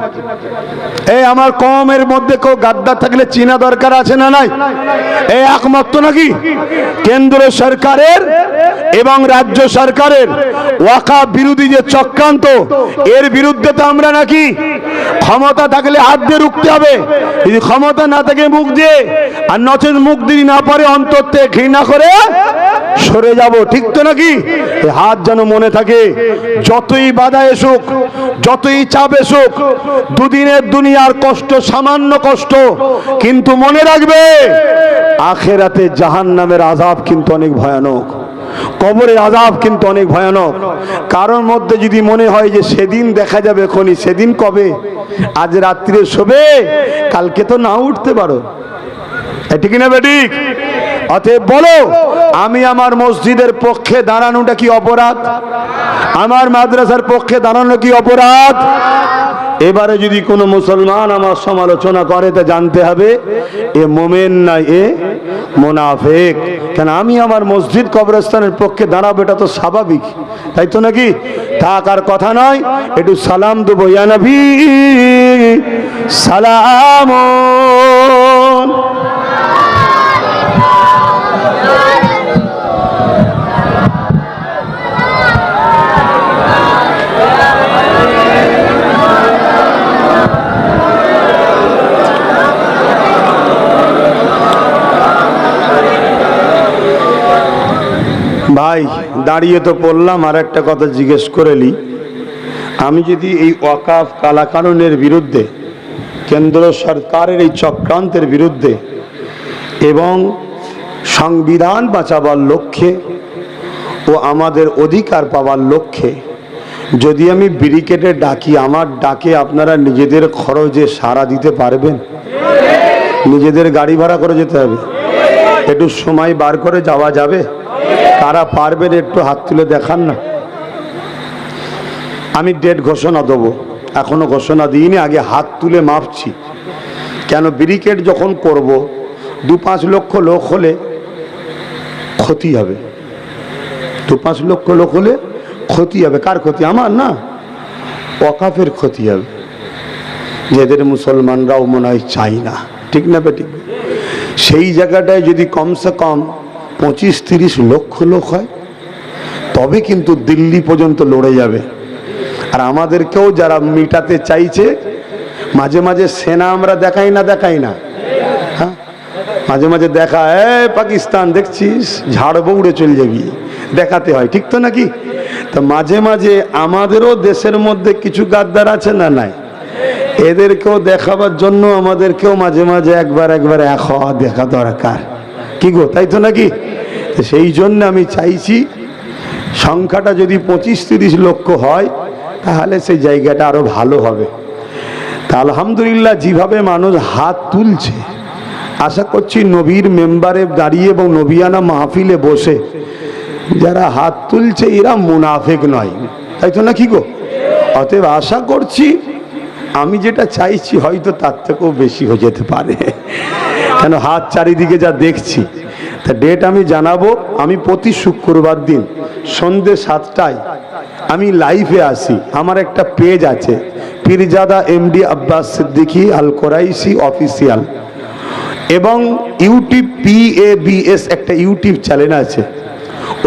Speaker 1: এই আমার কমের মধ্যে কেউ গাদ্দার থাকলে চিনা দরকার আছে না নাই? এই একমত নাকি? কেন্দ্র সরকারের এবং রাজ্য সরকারের ওয়াকফ বিরোধী যে চক্রান্ত, এর বিরুদ্ধে তো আমরা নাকি? ক্ষমতা থাকলে হাত দিয়ে রুখতে হবে, যদি ক্ষমতা না থাকে মুখ দিয়ে, আর নচেত মুখ দিয়ে না পারে অন্তর থেকে ঘৃণা করে সরে যাব। ঠিক তো নাকি? হাত যেন মনে থাকে, যতই বাধা এসুক, যতই চাপ এসুক, দুদিনের দুনিয়ার কষ্ট সামান্য কষ্ট, কিন্তু মনে রাখবে আখেরাতে জাহান্নামের আযাব কিন্তু অনেক ভয়ানক, কবরের আযাব কিন্তু অনেক ভয়ানক। কারোর মধ্যে যদি মনে হয় যে সেদিন দেখা যাবে, এখনই, সেদিন কবে? আজ রাত্রে শোবে, কালকে তো না উঠতে পারো, ঠিক না বেঠিক? অতএব বলো, আমি আমার মসজিদের পক্ষে দাঁড়ানোটা কি অপরাধ? আমার মাদ্রাসার পক্ষে দাঁড়ানো কি অপরাধ? এবারে যদি কোনো মুসলমান আমার সমালোচনা করে তা জানতে হবে এ মোমেন না, এ মুনাফিক। কেন আমি আমার মসজিদ কবরস্থানের পক্ষে দাঁড়াবো, এটা তো স্বাভাবিক, তাই তো নাকি? থাকার কথা নয়, একটু সালাম দেবো, ইয়া নবী সালাম। ভাই দাঁড়িয়ে তো পড়লাম, আর একটা কথা জিজ্ঞেস করে নি, আমি যদি এই ওয়াকফ কালা কানুনের বিরুদ্ধে, কেন্দ্র সরকারের এই চক্রান্তের বিরুদ্ধে এবং সংবিধান বাঁচাবার লক্ষ্যে ও আমাদের অধিকার পাওয়ার লক্ষ্যে যদি আমি ব্যারিকেডে ডাকি, আমার ডাকে আপনারা নিজেদের খরচে সাড়া দিতে পারবেন? নিজেদের গাড়ি ভাড়া করে যেতে হবে, একটু সময় বার করে যাওয়া যাবে? কারা পারবেন একটু হাত তুলে দেখান না। আমি ডেট ঘোষণা দেবো, এখনো ঘোষণা দিইনি, আগে হাত তুলে মাপছি। কেন ব্যারিকেড যখন করব 2-5 লক্ষ লোক হলে ক্ষতি হবে। 2-5 লক্ষ লোক হলে ক্ষতি হবে। কার ক্ষতি? আমার না, ওয়াকাফের ক্ষতি হবে, যেদের মুসলমানরাও মনে হয় চাই না, ঠিক না বেটি? সেই জায়গাটায় যদি কমসে কম 25-30 লক্ষ লোক হয় তবে কিন্তু দিল্লি পর্যন্ত লড়ে যাবে। আর আমাদেরকেও যারা মিটাতে চাইছে, মাঝে মাঝে সেনা আমরা দেখাই না, হ্যাঁ মাঝে মাঝে দেখা, পাকিস্তান দেখছিস ঝাড়বো উড়ে চলে যাবি, দেখাতে হয়, ঠিক তো নাকি? তো মাঝে মাঝে আমাদেরও দেশের মধ্যে কিছু গাদ্দার আছে না নাই, এদেরকেও দেখাবার জন্য আমাদেরকেও মাঝে মাঝে একবার এক হওয়া দেখা দরকার, কি গো, তাই তো নাকি? সেই জন্য আমি চাইছি সংখ্যাটা যদি 25-30 লক্ষ হয় তাহলে সেই জায়গাটা আরো ভালো হবে। তা আলহামদুলিল্লাহ যেভাবে মানুষ হাত তুলছে, আশা করছি নবীর মেম্বারে দাঁড়িয়ে এবং নবিয়ানা মাহফিলে বসে যারা হাত তুলছে এরা মুনাফিক নয়, তাই তো নাকি গো? অতএব আশা করছি আমি যেটা চাইছি হয়তো তার থেকেও বেশি হয়ে যেতে পারে, কেন হাত চারিদিকে যা দেখছি। তা ডেট আমি জানাবো। আমি প্রতি শুক্রবার দিন সন্ধ্যে 7টায় আমি লাইভে আসি। আমার একটা পেজ আছে, পীরজাদা এমডি আব্বাস সিদ্দিকী আল কোরাইশি অফিসিয়াল, এবং ইউটিউব PABS একটা ইউটিউব চ্যানেল আছে।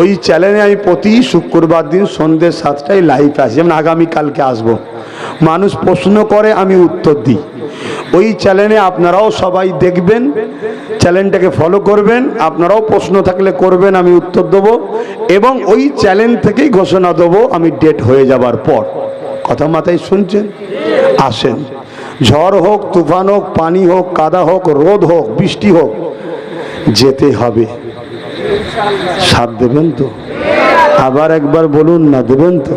Speaker 1: ওই চ্যানেলে আমি প্রতি শুক্রবার দিন সন্ধ্যে 7টায় লাইভ আসি। যেমন আগামীকালকে আসবো, মানুষ প্রশ্ন করে আমি উত্তর দিই। ওই চ্যানেলে আপনারাও সবাই দেখবেন, চ্যানেলটাকে ফলো করবেন, আপনারাও প্রশ্ন থাকলে করবেন, আমি উত্তর দেবো। এবং ওই চ্যানেল থেকেই ঘোষণা দেবো আমি ডেট হয়ে যাবার পর। কথা মাথায় শুনছেন? আসেন, ঝড় হোক, তুফান হোক, পানি হোক, কাদা হোক, রোদ হোক, বৃষ্টি হোক, যেতে হবে। সাথ দেবেন তো? আবার একবার বলুন না, দেবেন তো?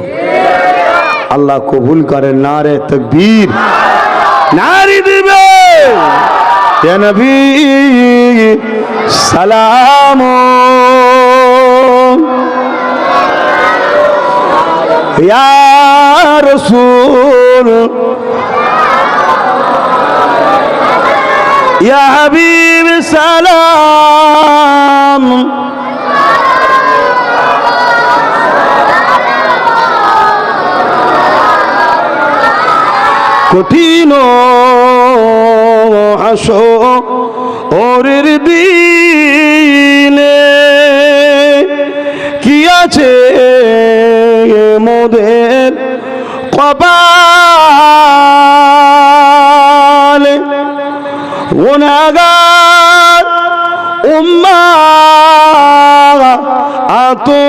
Speaker 1: আল্লাহ কবুল করেন। নারে তাকবীর, নারী দিবে ইয়া নবী সালাম, ইয়া রাসূল, ইয়া হাবিব সালাম। কঠিন হাসরের দিনে কি আছে মোদের কপালে, গুনাহগার উম্মাহ আতো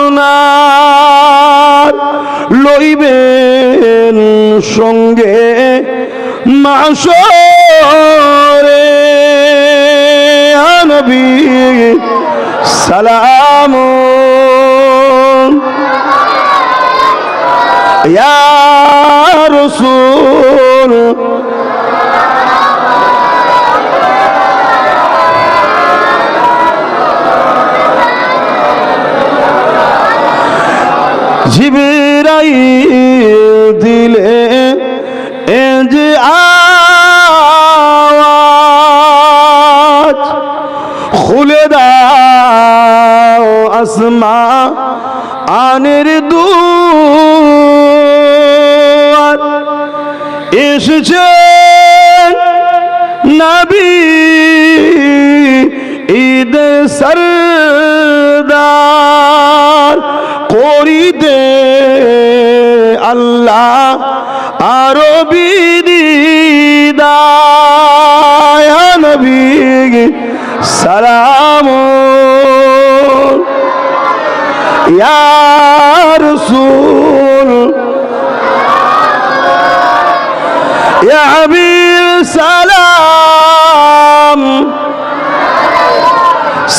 Speaker 1: আপনার লইবেন সঙ্গে মাশরে, নবী সালাম, ইয়া রাসূল, জিবরাইল দিলে যে আওয়াজ, খুলে দাও আসমানের দুয়ার, এসেছে নবী ঈদ সরদার, করিতে আল্লাহ আরো বিদায়, নবী সালাম, ইয়া রাসূল, ইয়া হাবিব সালাম,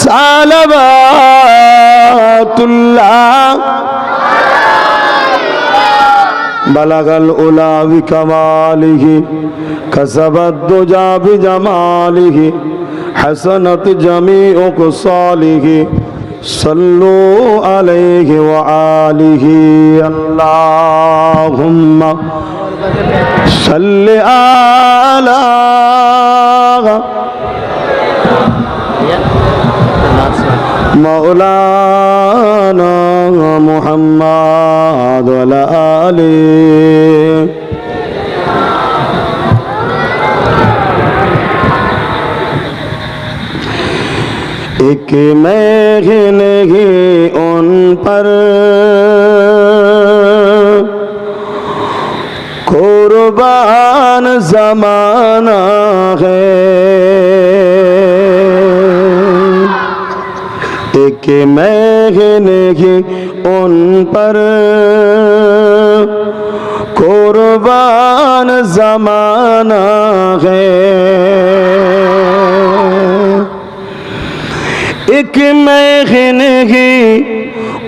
Speaker 1: সালাওয়াতুল্লাহ। বালাগাল উলা বিকামালিহি, কাসাবাদ দুজা বিজামালিহি, হাসানাত জামিউ কুসালিহি, সাল্লু আলাইহি ওয়া আলিহি। सल्ले आला मौलाना मुहम्मद वाला आले। एक महने उन पर कुर्बान जमाना है, एक महने उन पर कुर्बान जमाना है, एक महने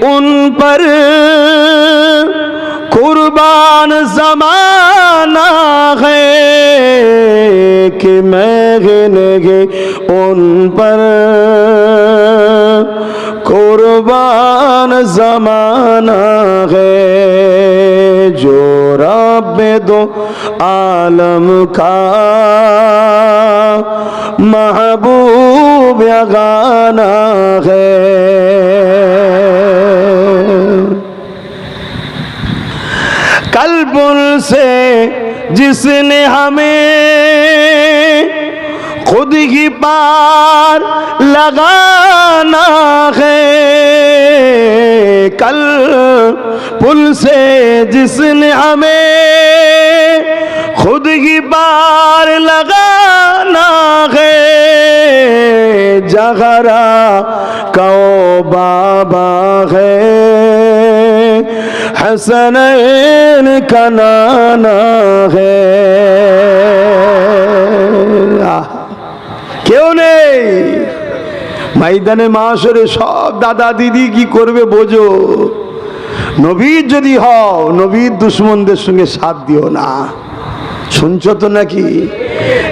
Speaker 1: उन पर कुर्बान जमाना है, कि महने उन पर कुर्बान जमाना है, जो रब्बे दो आलम का महबूब गाना है। कल्बुल से जिसने हमें खुद ही पार लगाना है, कल पुल से जिसने हमें खुद ही पार लगाना है, जगरा को बाबा है, हसनैन का नाना है। কেউ নেই ময়দানে মাশরে, সব দাদা দিদি কি করবে বোঝো। নবীর যদি হও, নবীর দুশমনদের সঙ্গে সাথ দিও না। শুনছো তো নাকি?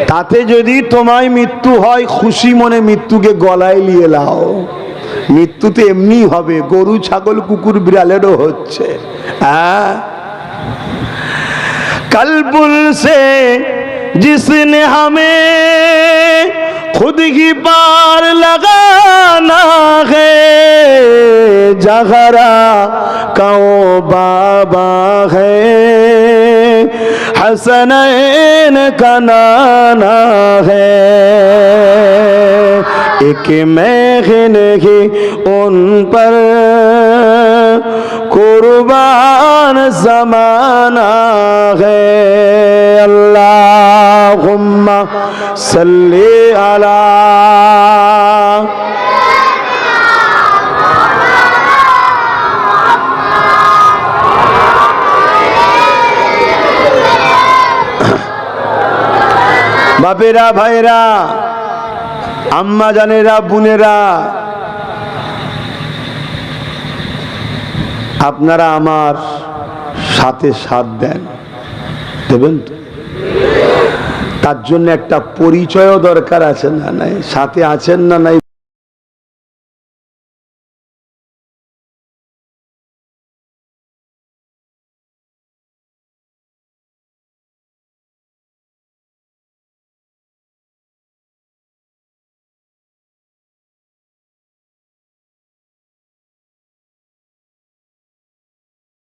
Speaker 1: তাতে যদি তোমায় মৃত্যু হয়, খুশি মনে মৃত্যুকে গলায় নিয়ে লাও। মৃত্যু তো এমনি হবে, গরু ছাগল কুকুর বিড়ালেরও হচ্ছে। হ্যাঁ, कल्बुल से जिसने हमें खुद ही पार लगाना है, जगरा का बाबा है, हसनैन का नाना है, एक महने उन पर कुर्बान ज़माना है। अल्लाहुम्मा सल्ली अला বাপেরা, ভাইরা, আম্মা জানেরা, বোনেরা, আপনারা আমার সাথে সাথ দেন, দেবেন তো? তার জন্য একটা পরিচয়ও দরকার আছে না নাই? সাথে আছেন না নাই?